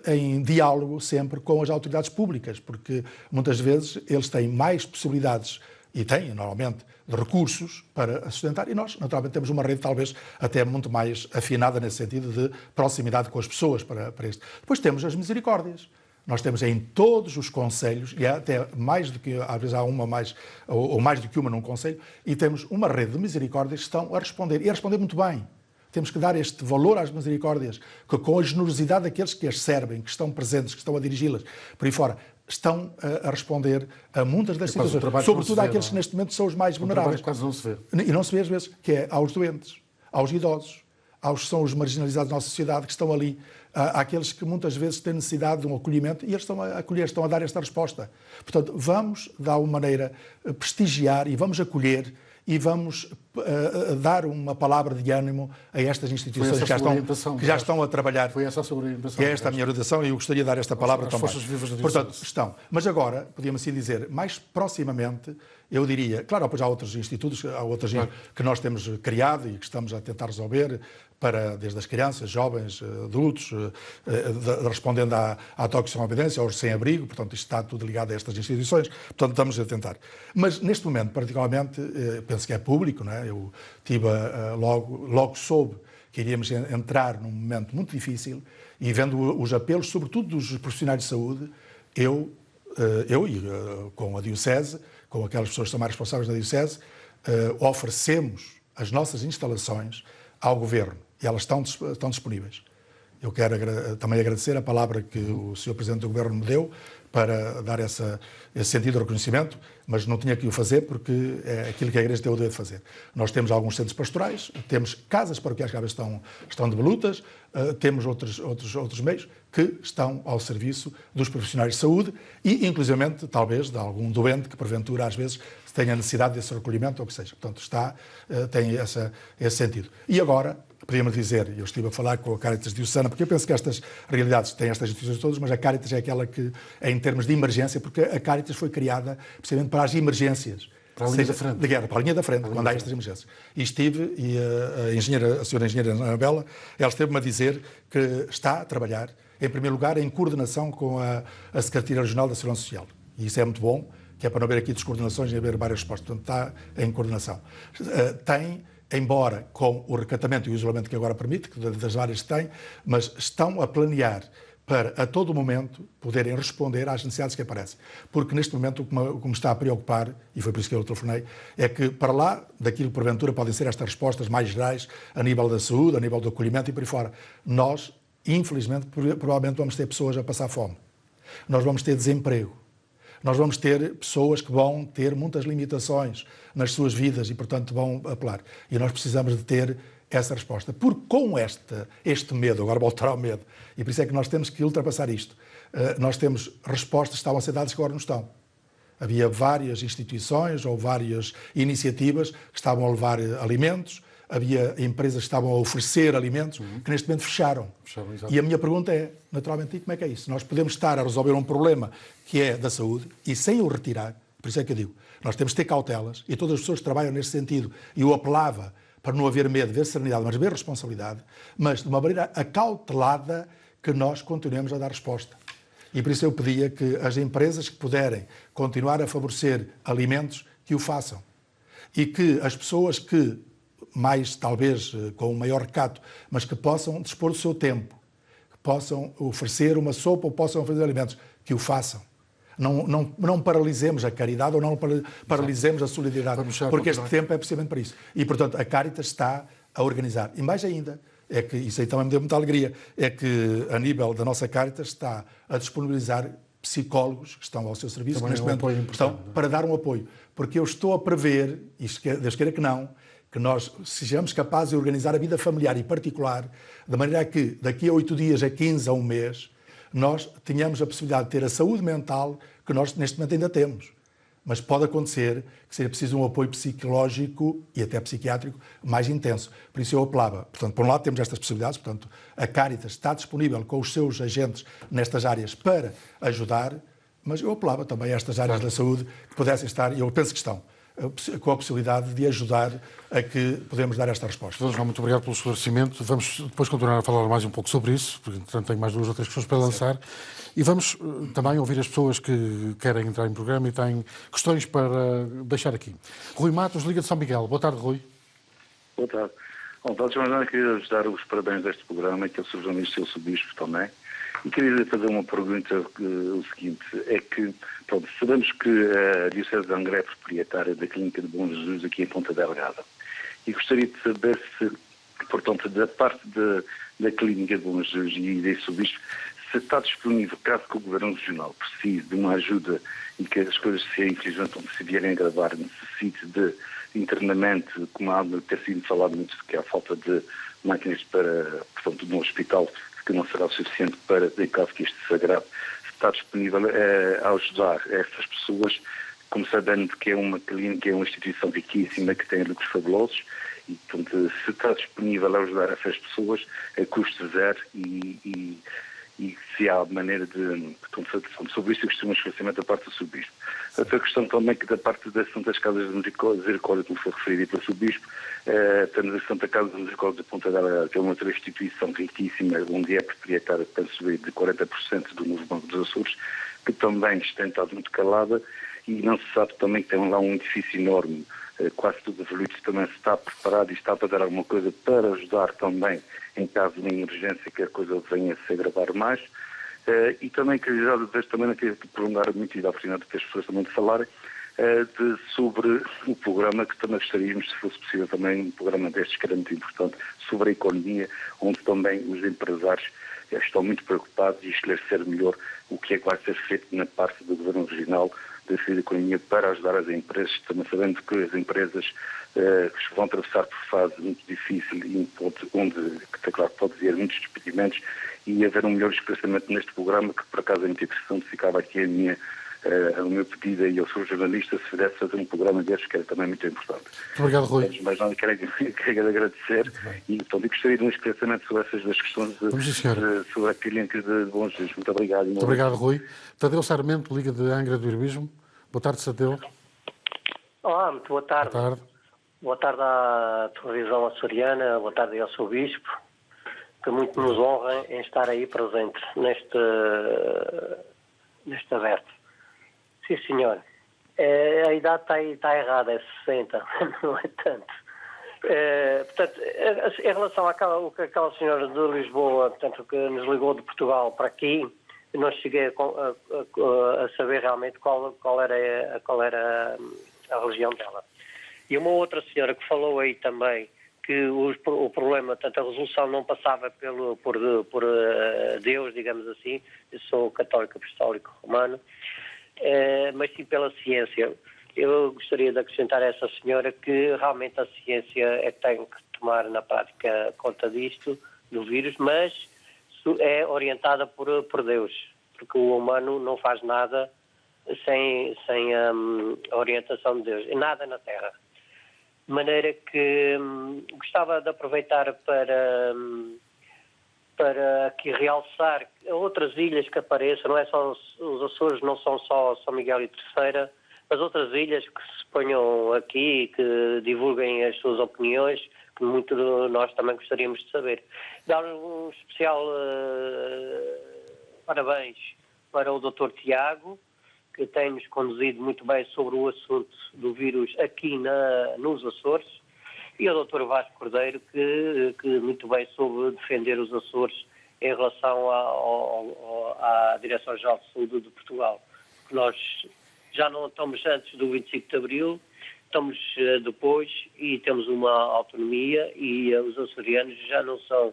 em diálogo sempre com as autoridades públicas, porque muitas vezes eles têm mais possibilidades, e têm normalmente, de recursos para sustentar, e nós naturalmente temos uma rede talvez até muito mais afinada nesse sentido de proximidade com as pessoas para isto. Depois temos as misericórdias. Nós temos em todos os concelhos, e até mais do que, às vezes há uma mais, ou mais do que uma num concelho, e temos uma rede de misericórdias que estão a responder, e a responder muito bem. Temos que dar este valor às misericórdias, que com a generosidade daqueles que as servem, que estão presentes, que estão a dirigi-las, por aí fora, estão a responder a muitas das situações, sobretudo àqueles que neste momento são os mais vulneráveis. Quase não se vê. E não se vê às vezes, que é aos doentes, aos idosos, aos que são os marginalizados da nossa sociedade, que estão ali, àqueles que muitas vezes têm necessidade de um acolhimento, e eles estão a acolher, estão a dar esta resposta. Portanto, vamos, de alguma maneira, prestigiar e vamos acolher e vamos dar uma palavra de ânimo a estas instituições que já estão a trabalhar. Foi essa a sua orientação. E é esta a minha orientação, e eu gostaria de dar esta palavra também. As forças vivas da Portanto, Diocese. estão. Mas agora, podíamos assim dizer, mais proximamente, eu diria, claro, depois há outros institutos, há outros que nós temos criado e que estamos a tentar resolver, desde as crianças, jovens, adultos, respondendo à toxicodependência, aos sem-abrigo, portanto, isto está tudo ligado a estas instituições, portanto, estamos a tentar. Mas, neste momento, particularmente, penso que é público, não é? Eu tive, logo soube que iríamos entrar num momento muito difícil, e vendo os apelos, sobretudo dos profissionais de saúde, eu com a Diocese, com aquelas pessoas que são mais responsáveis da Diocese, oferecemos as nossas instalações ao Governo, e elas estão disponíveis. Eu quero também agradecer a palavra que o Sr. Presidente do Governo me deu para dar esse sentido de reconhecimento, mas não tinha que o fazer porque é aquilo que a Igreja tem o dever de fazer. Nós temos alguns centros pastorais, temos casas paroquiais que às vezes estão devolutas, temos outros meios que estão ao serviço dos profissionais de saúde e, inclusivamente, talvez, de algum doente que, porventura, às vezes, tenha necessidade desse recolhimento ou o que seja. Portanto, tem esse sentido. E agora, podíamos dizer, eu estive a falar com a Cáritas Diocesana, porque eu penso que estas realidades têm estas instituições todas, mas a Cáritas é aquela que, em termos de emergência, porque a Cáritas foi criada precisamente para as emergências. Para a linha da frente. De guerra, para a linha da frente, quando há estas emergências. E estive, e a senhora engenheira Anabela, ela esteve-me a dizer que está a trabalhar, em primeiro lugar, em coordenação com a Secretaria Regional da Segurança Social. E isso é muito bom, que é para não haver aqui descoordenações e haver várias respostas. Portanto, está em coordenação. Embora com o recatamento e o isolamento que agora permite, que das áreas que tem, mas estão a planear para, a todo momento, poderem responder às necessidades que aparecem. Porque, neste momento, o que me está a preocupar, e foi por isso que eu telefonei, é que, para lá daquilo que, porventura, podem ser estas respostas mais gerais, a nível da saúde, a nível do acolhimento e por aí fora, nós, infelizmente, provavelmente vamos ter pessoas a passar fome. Nós vamos ter desemprego. Nós vamos ter pessoas que vão ter muitas limitações nas suas vidas e, portanto, vão apelar. E nós precisamos de ter essa resposta. Porque com este medo, agora voltar ao medo, e por isso é que nós temos que ultrapassar isto, nós temos respostas que estavam a ser dadas que agora não estão. Havia várias instituições ou várias iniciativas que estavam a levar alimentos, havia empresas que estavam a oferecer alimentos que neste momento fecharam. E a minha pergunta é, naturalmente, e como é que é isso? Nós podemos estar a resolver um problema que é da saúde e sem o retirar, por isso é que eu digo, nós temos que ter cautelas e todas as pessoas que trabalham neste sentido, e eu apelava para não haver medo, haver serenidade, mas haver responsabilidade, mas de uma maneira acautelada que nós continuemos a dar resposta. E por isso eu pedia que as empresas que puderem continuar a favorecer alimentos, que o façam. E que as pessoas que, mais talvez com um maior recato, mas que possam dispor do seu tempo, que possam oferecer uma sopa ou possam oferecer alimentos, que o façam. Não paralisemos a caridade ou não paralisemos a solidariedade, porque este tempo é precisamente para isso. E, portanto, a Cáritas está a organizar. E mais ainda, é que isso aí também me deu muita alegria, é que a nível da nossa Cáritas está a disponibilizar psicólogos que estão ao seu serviço, que neste momento estão para dar um apoio. Porque eu estou a prever, e Deus queira que não, que nós sejamos capazes de organizar a vida familiar e particular, de maneira que daqui a 8 dias, a 15, a um mês, nós tenhamos a possibilidade de ter a saúde mental que nós neste momento ainda temos. Mas pode acontecer que seja preciso um apoio psicológico e até psiquiátrico mais intenso. Por isso eu apelava. Portanto, por um lado temos estas possibilidades, portanto, a Cáritas está disponível com os seus agentes nestas áreas para ajudar, mas eu apelava também a estas áreas da saúde que pudessem estar, e eu penso que estão, com a possibilidade de ajudar a que podemos dar esta resposta. Muito obrigado pelo esclarecimento. Vamos depois continuar a falar mais um pouco sobre isso, porque, entretanto, tenho mais 2 ou 3 questões para lançar. E vamos também ouvir as pessoas que querem entrar em programa e têm questões para deixar aqui. Rui Matos, Liga de São Miguel. Boa tarde, Rui. Boa tarde. Bom, antes de mais nada, queria dar os parabéns deste programa, que é o Sr. Jornalista e o Sr. Bispo também. E queria fazer uma pergunta, o seguinte, é que, pronto, sabemos que a Diocese de Angra é proprietária da Clínica de Bom Jesus aqui em Ponta Delgada. E gostaria de saber se, portanto, da parte da Clínica de Bom Jesus e desse Bispo, se está disponível, caso que o Governo Regional precise de uma ajuda e que as coisas, infelizmente, se vierem a agravar, necessite de internamento, como há de ter sido falado muito, que há falta de máquinas para, portanto, no hospital, que não será o suficiente para, em caso que isto se agrave, está disponível a ajudar essas pessoas, como sabendo que é uma clínica, é uma instituição riquíssima, que tem lucros fabulosos, e, portanto, se está disponível a ajudar essas pessoas, a custo zero, e se há maneira de... Portanto, sobre isso, eu costumo esclarecimento da parte do Subispo. Outra questão também que da parte das Santas Casas de Misericórdia, como foi referido pelo Subispo, temos a Santa Casa de Misericórdia de Ponta Delgada, que é uma outra instituição riquíssima, onde é proprietária, penso, de 40% do Novo Banco dos Açores, que também tem estado muito calada, e não se sabe também que tem lá um edifício enorme, quase tudo evoluído, também se está preparado e está a fazer alguma coisa para ajudar também em caso de emergência que a coisa venha a se agravar mais. E também queria dizer, também não queria prolongar muito e dar a oportunidade de ter as pessoas também de falarem sobre o programa, que também gostaríamos, se fosse possível também, um programa destes que era muito importante, sobre a economia, onde também os empresários estão muito preocupados e esclarecer melhor o que é que vai ser feito na parte do Governo Regional da Economia para ajudar as empresas, também sabendo que as empresas vão atravessar por fase muito difícil e onde claro, pode haver muitos despedimentos e haver um melhor esclarecimento neste programa, que por acaso é muito interessante. Ficava aqui o meu pedido e eu sou jornalista, se pudesse fazer um programa destes, que era também muito importante. Muito obrigado, Rui. Mas não quero agradecer e então, gostaria de um esclarecimento sobre essas duas questões sobre a clínica de Bom Jesus. Muito obrigado. Muito obrigado, Rui. Tadeu Sarmento, Liga de Angra do Heroísmo. Boa tarde, Tadeu. Olá, muito boa tarde. Boa tarde. Boa tarde à televisão açoriana, boa tarde ao seu bispo, que muito nos honra em estar aí presente neste aberto. Sim, senhor. A idade está errada, é 60, não é tanto. Portanto, em relação àquela senhora de Lisboa, portanto, que nos ligou de Portugal para aqui, não cheguei a saber realmente qual era a religião dela. E uma outra senhora que falou aí também que o problema, portanto, a resolução não passava por Deus, digamos assim. Eu sou católico apostólico romano, mas sim pela ciência. Eu gostaria de acrescentar a essa senhora que realmente a ciência é que tem que tomar na prática conta disto, do vírus, mas é orientada por Deus, porque o humano não faz nada sem a orientação de Deus, nada na Terra. De maneira que gostava de aproveitar para aqui realçar outras ilhas que apareçam, não é só os Açores, não são só São Miguel e Terceira, mas outras ilhas que se ponham aqui, que divulguem as suas opiniões, que muito de nós também gostaríamos de saber. Dar um especial parabéns para o Dr. Tiago, que tem-nos conduzido muito bem sobre o assunto do vírus aqui nos Açores, e ao Dr. Vasco Cordeiro, que muito bem soube defender os Açores em relação à Direção-Geral de Saúde de Portugal. Nós já não estamos antes do 25 de Abril, estamos depois e temos uma autonomia e os açorianos já não são,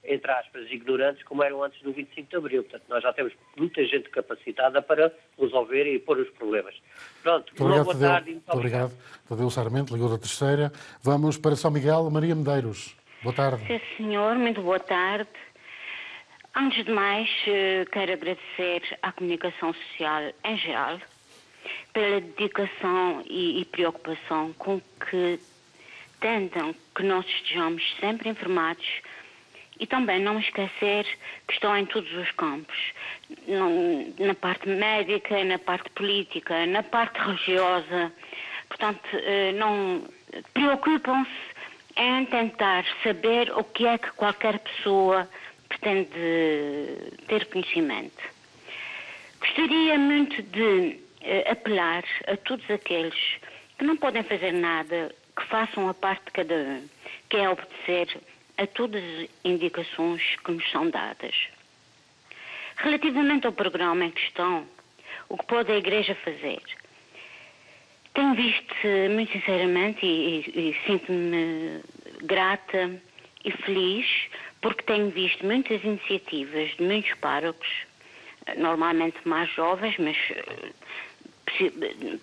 entre aspas, ignorantes como eram antes do 25 de Abril. Portanto, nós já temos muita gente capacitada para resolver e pôr os problemas. Pronto, uma boa tarde. Muito obrigado. Tadeu Sarmento, ligou da Terceira. Vamos para São Miguel, Maria Medeiros. Boa tarde. Sim, senhor, muito boa tarde. Antes de mais, quero agradecer à comunicação social em geral pela dedicação e preocupação com que tentam que nós estejamos sempre informados. E também não esquecer que estão em todos os campos, na parte médica, na parte política, na parte religiosa. Portanto, não preocupam-se em tentar saber o que é que qualquer pessoa pretende ter conhecimento. Gostaria muito de apelar a todos aqueles que não podem fazer nada, que façam a parte de cada um, que é obedecer a todas as indicações que nos são dadas. Relativamente ao programa em questão, o que pode a Igreja fazer? Tenho visto, muito sinceramente, e sinto-me grata e feliz, porque tenho visto muitas iniciativas de muitos párocos, normalmente mais jovens, mas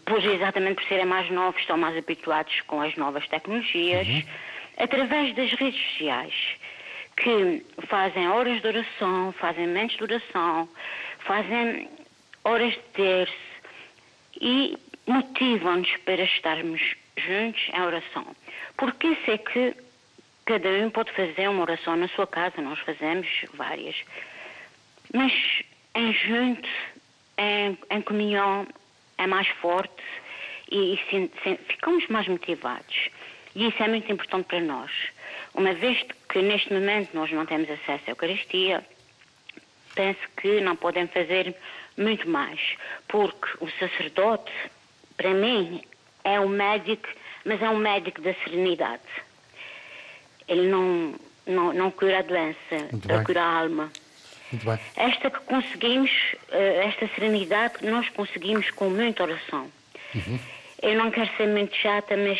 pois exatamente por serem mais novos, estão mais habituados com as novas tecnologias, através das redes sociais, que fazem horas de oração, fazem momentos de oração, fazem horas de terço e motivam-nos para estarmos juntos em oração. Porque isso é que cada um pode fazer uma oração na sua casa, nós fazemos várias. Mas em junto, em comunhão, é mais forte e ficamos mais motivados. E isso é muito importante para nós. Uma vez que neste momento nós não temos acesso à Eucaristia, penso que não podem fazer muito mais, porque o sacerdote, para mim, é um médico, mas é um médico da serenidade. Ele não cura a doença, cura a alma. Muito bem. Esta que conseguimos, esta serenidade que nós conseguimos com muita oração. Eu não quero ser muito chata, mas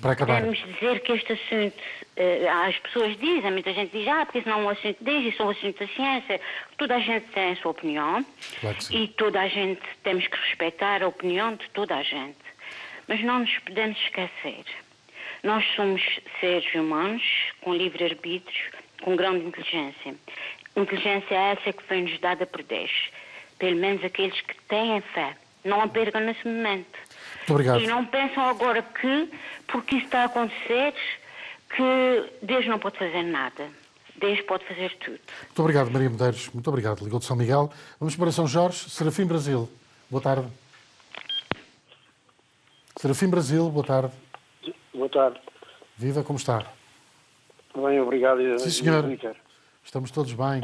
Para acabar. Podemos dizer que este assunto, as pessoas dizem, muita gente diz, porque isso não é um assunto deles, isso é um assunto da ciência. Toda a gente tem a sua opinião, Claro que sim. e toda a gente, temos que respeitar a opinião de toda a gente. Mas não nos podemos esquecer. Nós somos seres humanos com livre-arbítrio, com grande inteligência. Inteligência é essa que foi-nos dada por Deus. Pelo menos aqueles que têm fé. Não a percam nesse momento. Muito obrigado. E não pensam agora que, porque isso está a acontecer, que Deus não pode fazer nada. Deus pode fazer tudo. Muito obrigado, Maria Medeiros. Muito obrigado. Ligou de São Miguel. Vamos para São Jorge. Serafim Brasil. Boa tarde. Serafim Brasil, boa tarde. Boa tarde. Viva, como está? Bem, obrigado. Sim, senhor. Estamos todos bem.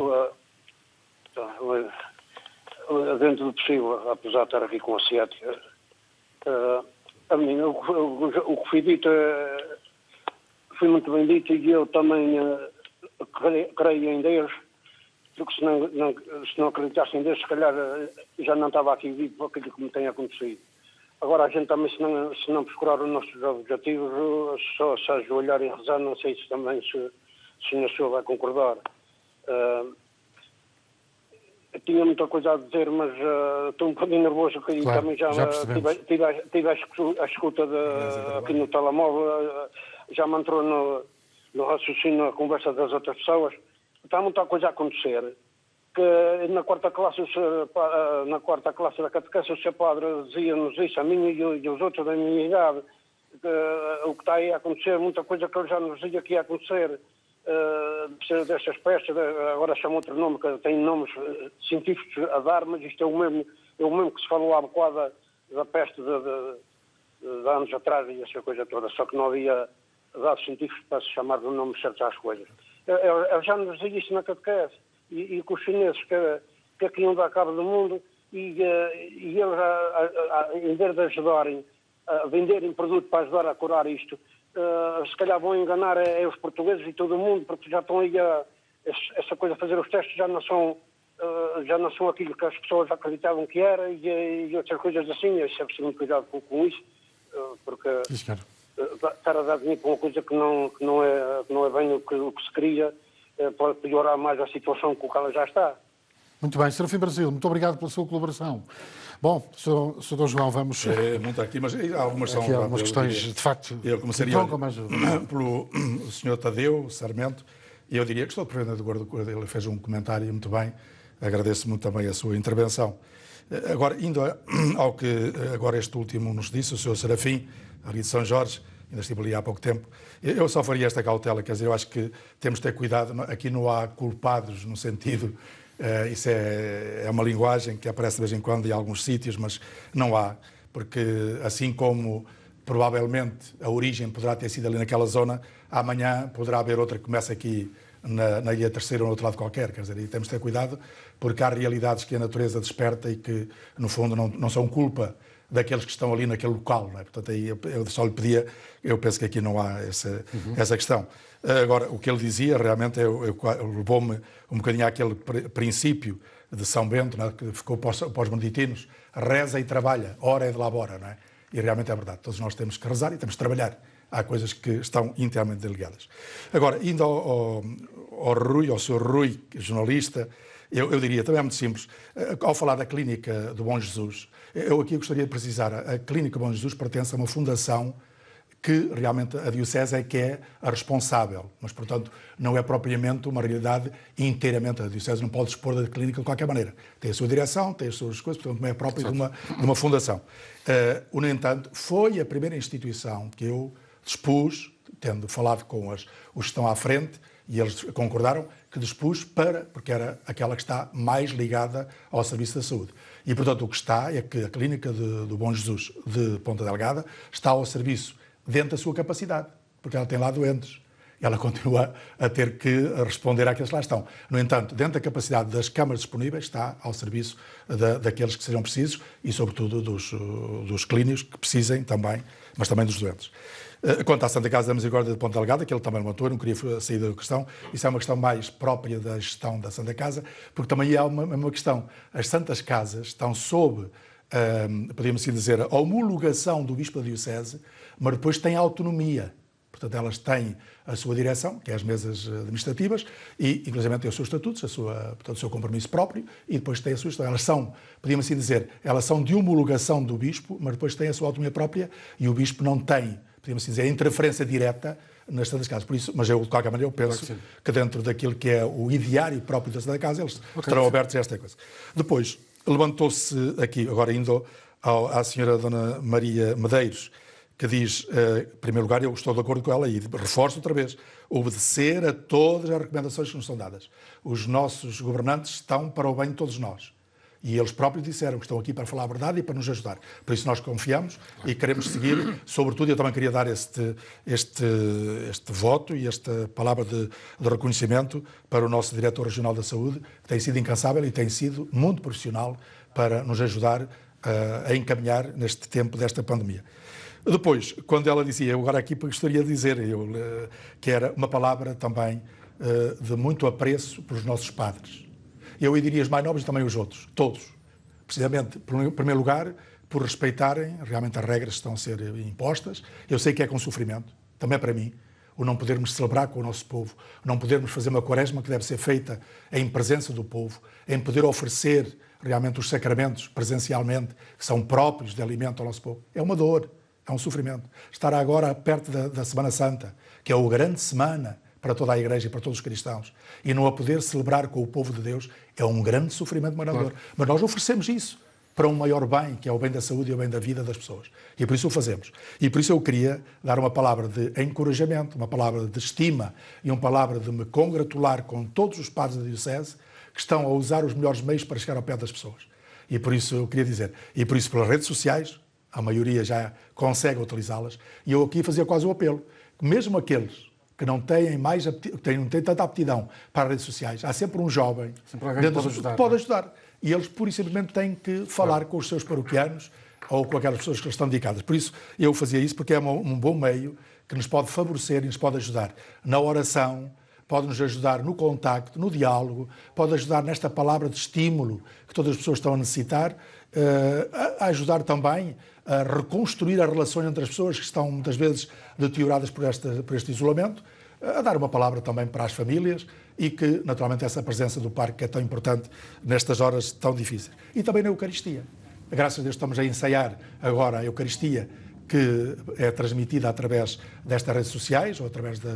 Dentro do possível, apesar de estar aqui com a ciática, a mim, o que foi dito foi muito bem dito, e eu também creio em Deus, porque se não acreditasse em Deus, se calhar já não estava aqui vivo por aquilo que me tem acontecido. Agora, a gente também, se não procurar os nossos objetivos, só se ajoelhar e rezar, não sei se também se o senhor vai concordar. Eu tinha muita coisa a dizer, mas estou um bocadinho nervoso, porque claro, também já tive a escuta aqui no telemóvel, já me entrou no raciocínio a conversa das outras pessoas. Está muita coisa a acontecer. Que na quarta classe da catequese, o seu padre dizia-nos isso, a mim e os outros da minha idade, que o que está aí a acontecer, muita coisa que ele já nos dizia que ia acontecer, destas pestes, agora chama outro nome, que tem nomes científicos a dar, mas isto é o mesmo que se falou há bocado da peste de anos atrás e essa coisa toda, só que não havia dados científicos para se chamar de nome certo às coisas. Ele já nos dizia isso na catequese. E com os chineses que aqui iam dar cabo do mundo, e eles, em vez de ajudarem a venderem produto para ajudar a curar isto, se calhar vão enganar os portugueses e todo o mundo, porque já estão aí essa coisa de fazer os testes já não são aquilo que as pessoas acreditavam que era, e outras coisas assim. Isso é preciso muito cuidado com isso, porque estar a dar dinheiro para uma coisa que não é bem o que se queria, pode piorar mais a situação com que ela já está. Muito bem, Serafim Brasil, muito obrigado pela sua colaboração. Bom, Sr. Dom João, vamos... Muito aqui, mas algumas são... Aqui há algumas questões, de facto... Eu começaria pelo Sr. Tadeu Sarmento, e eu diria que estou perfeitamente de acordo com ele. Ele fez um comentário muito bem, agradeço muito também a sua intervenção. Agora, indo ao que agora este último nos disse, o Sr. Serafim, ali de São Jorge, ainda estive ali há pouco tempo, eu só faria esta cautela, quer dizer, eu acho que temos de ter cuidado, aqui não há culpados no sentido, isso é uma linguagem que aparece de vez em quando em alguns sítios, mas não há, porque assim como provavelmente a origem poderá ter sido ali naquela zona, amanhã poderá haver outra que começa aqui na Ilha Terceira ou no outro lado qualquer, quer dizer, e temos de ter cuidado, porque há realidades que a natureza desperta e que, no fundo, não são culpa daqueles que estão ali naquele local, não é? Portanto, aí eu só lhe pedia, eu penso que aqui não há essa questão. Agora, o que ele dizia realmente levou-me um bocadinho àquele princípio de São Bento, não é? Que ficou para os beneditinos, reza e trabalha, ora é de labora, não é? E realmente é verdade, todos nós temos que rezar e temos que trabalhar. Há coisas que estão inteiramente ligadas. Agora, indo ao Sr. Rui, jornalista, eu diria, também é muito simples, ao falar da Clínica do Bom Jesus, eu aqui gostaria de precisar, a Clínica Bom Jesus pertence a uma fundação que realmente a Diocese é que é a responsável, mas, portanto, não é propriamente uma realidade inteiramente. A Diocese não pode dispor da clínica de qualquer maneira. Tem a sua direção, tem as suas coisas, portanto, não é própria de uma fundação. No entanto, foi a primeira instituição que eu dispus, tendo falado com os que estão à frente, e eles concordaram que dispus porque era aquela que está mais ligada ao Serviço da Saúde. E, portanto, o que está é que a Clínica do Bom Jesus de Ponta Delgada está ao serviço dentro da sua capacidade, porque ela tem lá doentes. Ela continua a ter que responder àqueles que lá estão. No entanto, dentro da capacidade das câmaras disponíveis, está ao serviço daqueles que sejam precisos e, sobretudo, dos clínicos que precisem também, mas também dos doentes. Quanto à Santa Casa da Misericórdia de Ponta Delgada, que ele também levantou, eu não queria sair da questão, isso é uma questão mais própria da gestão da Santa Casa, porque também é uma questão. As Santas Casas estão sob podíamos assim dizer, a homologação do Bispo da Diocese, mas depois tem autonomia. Portanto, elas têm a sua direção, que é as mesas administrativas, e, inclusive, têm os seus estatutos, portanto, o seu compromisso próprio, e depois têm a sua história. Elas são, podíamos assim dizer, elas são de homologação do Bispo, mas depois têm a sua autonomia própria, e o Bispo não tem, podíamos assim dizer, a interferência direta nas Santas Casas. Por isso, mas eu, de qualquer maneira, eu penso que dentro daquilo que é o ideário próprio da Santa Casa, eles estarão abertos a esta coisa. Depois, levantou-se aqui, agora indo à senhora Dona Maria Medeiros, que diz, em primeiro lugar, eu estou de acordo com ela e reforço outra vez, obedecer a todas as recomendações que nos são dadas. Os nossos governantes estão para o bem de todos nós. E eles próprios disseram que estão aqui para falar a verdade e para nos ajudar. Por isso nós confiamos e queremos seguir. Sobretudo, eu também queria dar este voto e esta palavra de reconhecimento para o nosso Diretor Regional da Saúde, que tem sido incansável e tem sido muito profissional para nos ajudar a encaminhar neste tempo desta pandemia. Depois, quando ela dizia, eu agora aqui gostaria de dizer, que era uma palavra também de muito apreço pelos nossos padres. Eu diria os mais nobres e também os outros, todos. Precisamente, em primeiro lugar, por respeitarem realmente as regras que estão a ser impostas. Eu sei que é com sofrimento, também para mim, o não podermos celebrar com o nosso povo, o não podermos fazer uma quaresma que deve ser feita em presença do povo, em poder oferecer realmente os sacramentos presencialmente, que são próprios de alimento ao nosso povo. É uma dor. É um sofrimento. Estar agora perto da Semana Santa, que é a grande semana para toda a Igreja e para todos os cristãos, e não a poder celebrar com o povo de Deus, é um grande sofrimento maravilhoso. Claro. Mas nós oferecemos isso para um maior bem, que é o bem da saúde e o bem da vida das pessoas. E por isso o fazemos. E por isso eu queria dar uma palavra de encorajamento, uma palavra de estima e uma palavra de me congratular com todos os padres da Diocese que estão a usar os melhores meios para chegar ao pé das pessoas. E por isso eu queria dizer, e por isso pelas redes sociais, a maioria já consegue utilizá-las, e eu aqui fazia quase o apelo, que mesmo aqueles que não têm não têm tanta aptidão para as redes sociais, há sempre um jovem que pode ajudar. E eles, pura e simplesmente, têm que falar com os seus paroquianos ou com aquelas pessoas que estão dedicadas. Por isso, eu fazia isso, porque é um bom meio que nos pode favorecer e nos pode ajudar na oração, pode nos ajudar no contacto, no diálogo, pode ajudar nesta palavra de estímulo que todas as pessoas estão a necessitar, a ajudar também a reconstruir as relações entre as pessoas que estão muitas vezes deterioradas por este isolamento, a dar uma palavra também para as famílias e que, naturalmente, essa presença do parque que é tão importante nestas horas tão difíceis. E também na Eucaristia. Graças a Deus estamos a ensaiar agora a Eucaristia, que é transmitida através destas redes sociais ou através de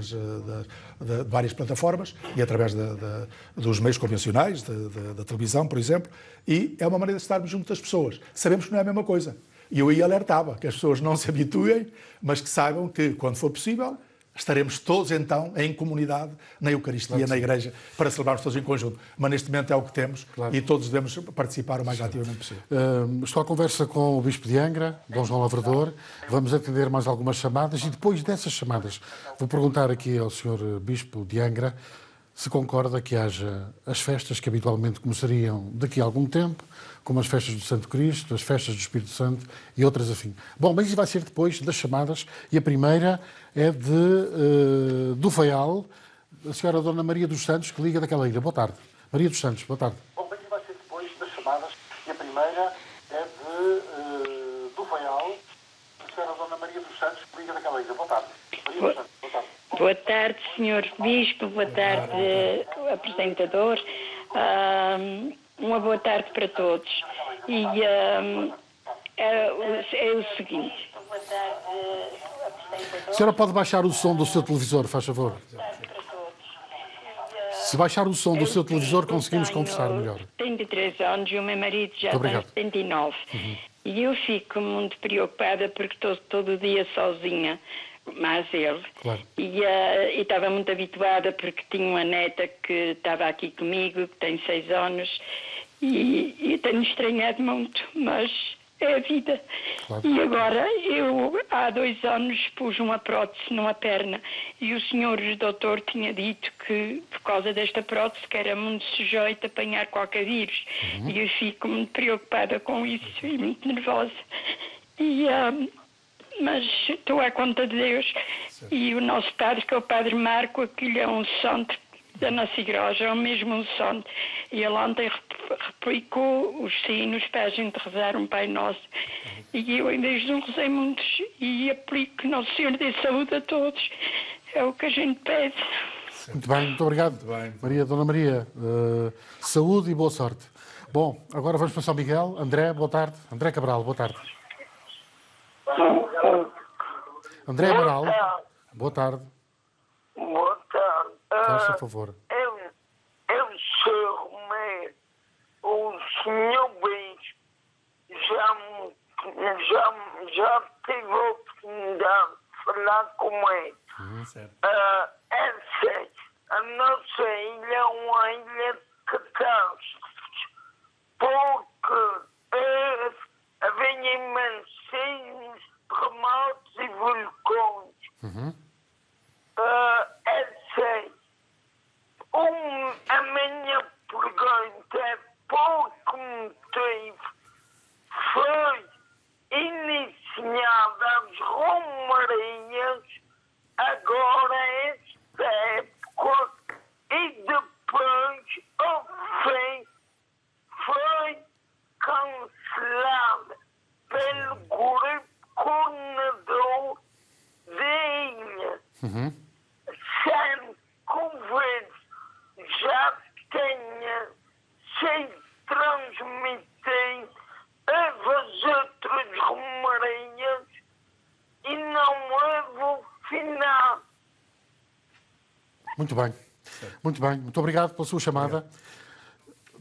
várias plataformas e através dos meios convencionais, da televisão, por exemplo, e é uma maneira de estarmos junto das pessoas. Sabemos que não é a mesma coisa. E eu aí alertava que as pessoas não se habituem, mas que saibam que, quando for possível, estaremos todos, então, em comunidade, na Eucaristia, na Igreja, para celebrarmos todos em conjunto. Mas, neste momento, é o que temos e todos devemos participar o mais ativamente possível. Estou à conversa com o Bispo de Angra, Dom João Lavrador. Vamos atender mais algumas chamadas e, depois dessas chamadas, vou perguntar aqui ao Sr. Bispo de Angra se concorda que haja as festas que habitualmente começariam daqui a algum tempo, como as festas do Santo Cristo, as festas do Espírito Santo e outras afim. Bom, mas isso vai ser depois das chamadas, e a primeira é do Faial, a senhora Dona Maria dos Santos, que liga daquela ilha. Boa tarde. Maria dos Santos, boa tarde. Bom, mas isso vai ser depois das chamadas, e a primeira é do Faial, a senhora Dona Maria dos Santos, que liga daquela ilha. Boa tarde. Maria dos Santos, boa tarde. Boa tarde, Sr. Bispo, boa tarde, apresentador. Uma boa tarde para todos. E é o seguinte. A senhora pode baixar o som do seu televisor, faz favor. Se baixar o som do seu televisor, conseguimos conversar melhor. Tenho 33 anos e o meu marido já tem 79. E eu fico muito preocupada porque estou todo dia sozinha. Mas ele. Claro. E estava muito habituada porque tinha uma neta que estava aqui comigo, que tem 6 anos, e tenho estranhado muito, mas é a vida. Claro. E agora, eu há 2 anos pus uma prótese numa perna e o senhor doutor tinha dito que por causa desta prótese que era muito sujeito a apanhar qualquer vírus. E eu fico muito preocupada com isso e muito nervosa. Mas estou à conta de Deus. Sim. E o nosso padre, que é o Padre Marco, aquilo é um santo da nossa igreja, é o mesmo som. E ele ontem replicou os sinos para a gente rezar um Pai Nosso. E eu ainda não rezei muitos e aplico que Nosso Senhor dê saúde a todos. É o que a gente pede. Muito bem, muito obrigado. Muito bem. Maria, Dona Maria, saúde e boa sorte. Bom, agora vamos para São Miguel. André, boa tarde. André Cabral, boa tarde. André Amaral, boa tarde. Boa tarde. Faça favor. Eu sou Romero. O senhor Bispo já teve a oportunidade de falar com ele. É sério, a nossa ilha é uma ilha de catástrofes, porque havia imensos sismos, terremotos e vulcões. É sério. A minha pergunta é por que motivo foi iniciada as romarias agora esta época e depois ao fim foi cancelada pelo grupo coordenador da ilha. Sendo que o vírus já tenha sido transmitido às outras romarias e não houve o final. Muito bem. Muito bem. Muito obrigado pela sua chamada.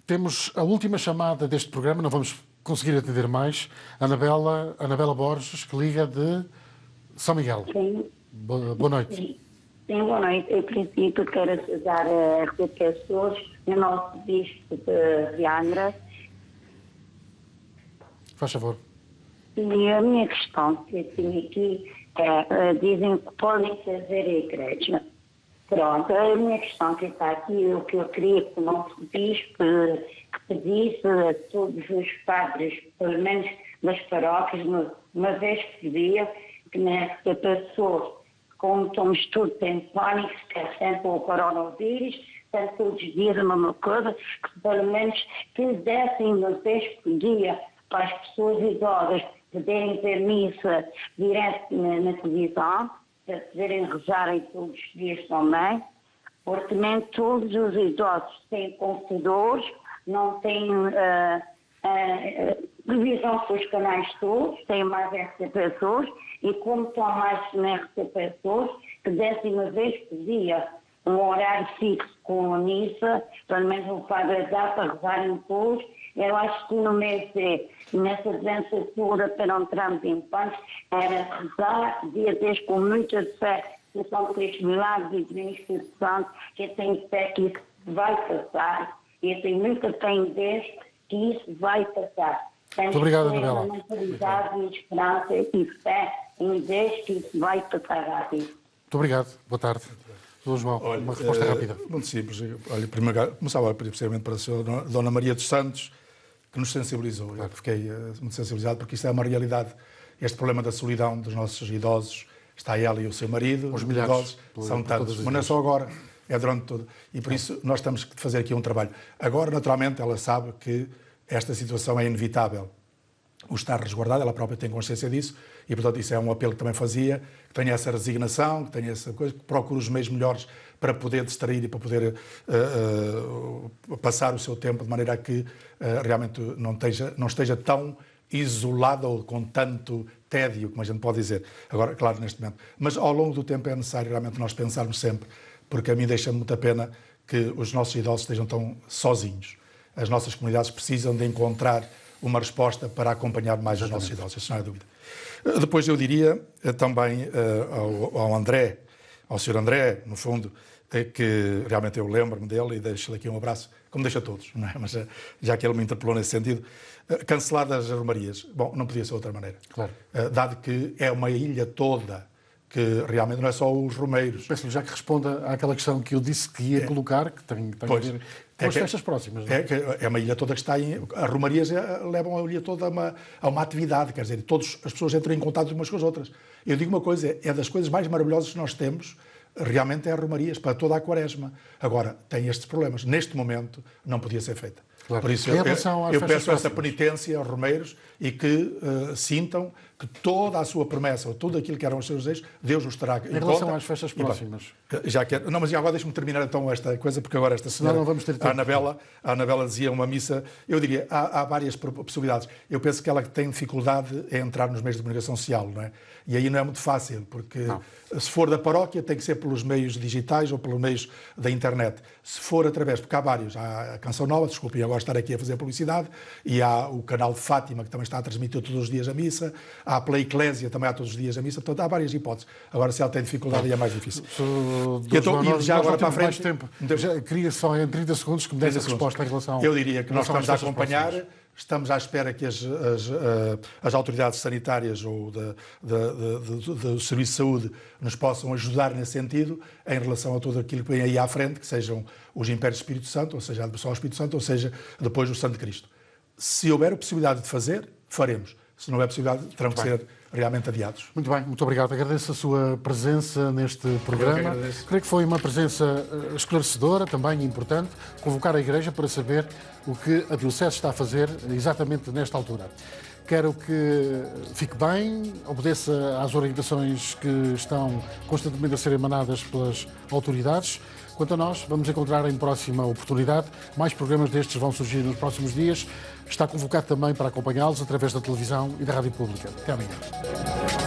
Temos a última chamada deste programa, não vamos conseguir atender mais. Anabela Borges, que liga de São Miguel. Sim. Boa noite. Sim, boa noite. Eu, princípio, quero dar explicações no nosso bispo de Angra. Faz favor. E a minha questão que eu tenho aqui é, dizem que podem fazer a igreja. Pronto, a minha questão que está aqui, o que eu queria que o nosso bispo que pedisse a todos os padres, pelo menos das paróquias, uma vez por dia, que as pessoas, como estamos todos em pânico, esquecendo o coronavírus, estão todos os dias a mesma coisa, que pelo menos fizessem uma vez por dia para as pessoas idosas poderem ver missa direto na televisão, para poderem rezarem todos os dias também, porque nem todos os idosos têm computadores, não têm televisão com os canais todos, têm mais RTP, e como estão mais na RTP, que dessem uma vez por dia um horário fixo com a missa, pelo menos o padre dá para rezarem todos. Eu acho que no mês nessa doença toda para não entrarmos em pânico, era rezar dia desde com muita fé, que são três milagres e divino Espírito Santo, que eu tenho fé que isso vai passar. E eu tenho muita fé em Deus que isso vai passar. Muito obrigado, Anabela. Tenho mentalidade e esperança e fé em Deus que isso vai passar rápido. Muito obrigado. Boa tarde. João, olha, uma resposta rápida. Muito simples. Olha, primeiro, começava precisamente para a senhora Dona Maria dos Santos, que nos sensibilizou. Eu fiquei muito sensibilizado, porque isso é uma realidade. Este problema da solidão dos nossos idosos, está ela e o seu marido, os idosos, são tantos. Mas não é só agora, é durante todo. E por isso nós temos que fazer aqui um trabalho. Agora, naturalmente, ela sabe que esta situação é inevitável. O estar resguardado, ela própria tem consciência disso, e portanto isso é um apelo que também fazia, que tenha essa resignação, que tenha essa coisa, que procure os meios melhores para poder distrair e para poder passar o seu tempo de maneira a que realmente não esteja tão isolada ou com tanto tédio, como a gente pode dizer. Agora, claro, neste momento. Mas ao longo do tempo é necessário realmente nós pensarmos sempre, porque a mim deixa-me muita pena que os nossos idosos estejam tão sozinhos. As nossas comunidades precisam de encontrar uma resposta para acompanhar mais os nossos idosos, isso não é dúvida. Depois eu diria também ao André, ao Sr. André, no fundo, que realmente eu lembro-me dele e deixo-lhe aqui um abraço, como deixo a todos, não é? Mas já que ele me interpelou nesse sentido, canceladas as romarias, bom, não podia ser de outra maneira. Claro. Dado que é uma ilha toda, que realmente não é só os romeiros. Peço-lhe já que responda àquela questão que eu disse que ia colocar, que tem a ver com as festas próximas. Não é? É uma ilha toda que está em... As romarias levam a ilha toda a uma atividade, quer dizer, as pessoas entram em contato umas com as outras. Eu digo uma coisa, é das coisas mais maravilhosas que nós temos realmente é romarias para toda a quaresma. Agora, tem estes problemas. Neste momento, não podia ser feita. Claro. Por isso, eu peço essa penitência aos romeiros e que sintam que toda a sua promessa, ou tudo aquilo que eram os seus desejos, Deus os terá em conta. Em relação às festas próximas. Já quero. Não, mas agora deixe-me terminar então esta coisa, porque agora esta senhora, não vamos ter tempo. A Anabela dizia uma missa, eu diria, há várias possibilidades. Eu penso que ela tem dificuldade em entrar nos meios de comunicação social, não é? E aí não é muito fácil, porque se for da paróquia tem que ser pelos meios digitais ou pelos meios da internet. Se for através, porque há vários, há a Canção Nova, desculpem agora estar aqui a fazer publicidade, e há o canal de Fátima, que também está a transmitir todos os dias a missa, há pela Eclésia, também há todos os dias a missa, portanto há várias hipóteses. Agora, se ela tem dificuldade, aí é mais difícil. Então, já agora para a frente, queria só em 30 segundos que me desse a resposta em relação. Eu diria que nós estamos a acompanhar. Estamos à espera que as autoridades sanitárias ou do Serviço de Saúde nos possam ajudar nesse sentido, em relação a tudo aquilo que vem aí à frente, que sejam os impérios do Espírito Santo, ou seja, a devoção ao Espírito Santo, ou seja, depois o Santo Cristo. Se houver a possibilidade de fazer, faremos. Se não houver possibilidade, terão que ser realmente adiados. Muito bem, muito obrigado. Agradeço a sua presença neste programa. Creio que foi uma presença esclarecedora, também importante, convocar a Igreja para saber o que a Diocese está a fazer exatamente nesta altura. Quero que fique bem, obedeça às orientações que estão constantemente a ser emanadas pelas autoridades. Quanto a nós, vamos encontrar em próxima oportunidade. Mais programas destes vão surgir nos próximos dias. Está convocado também para acompanhá-los através da televisão e da rádio pública. Até amanhã.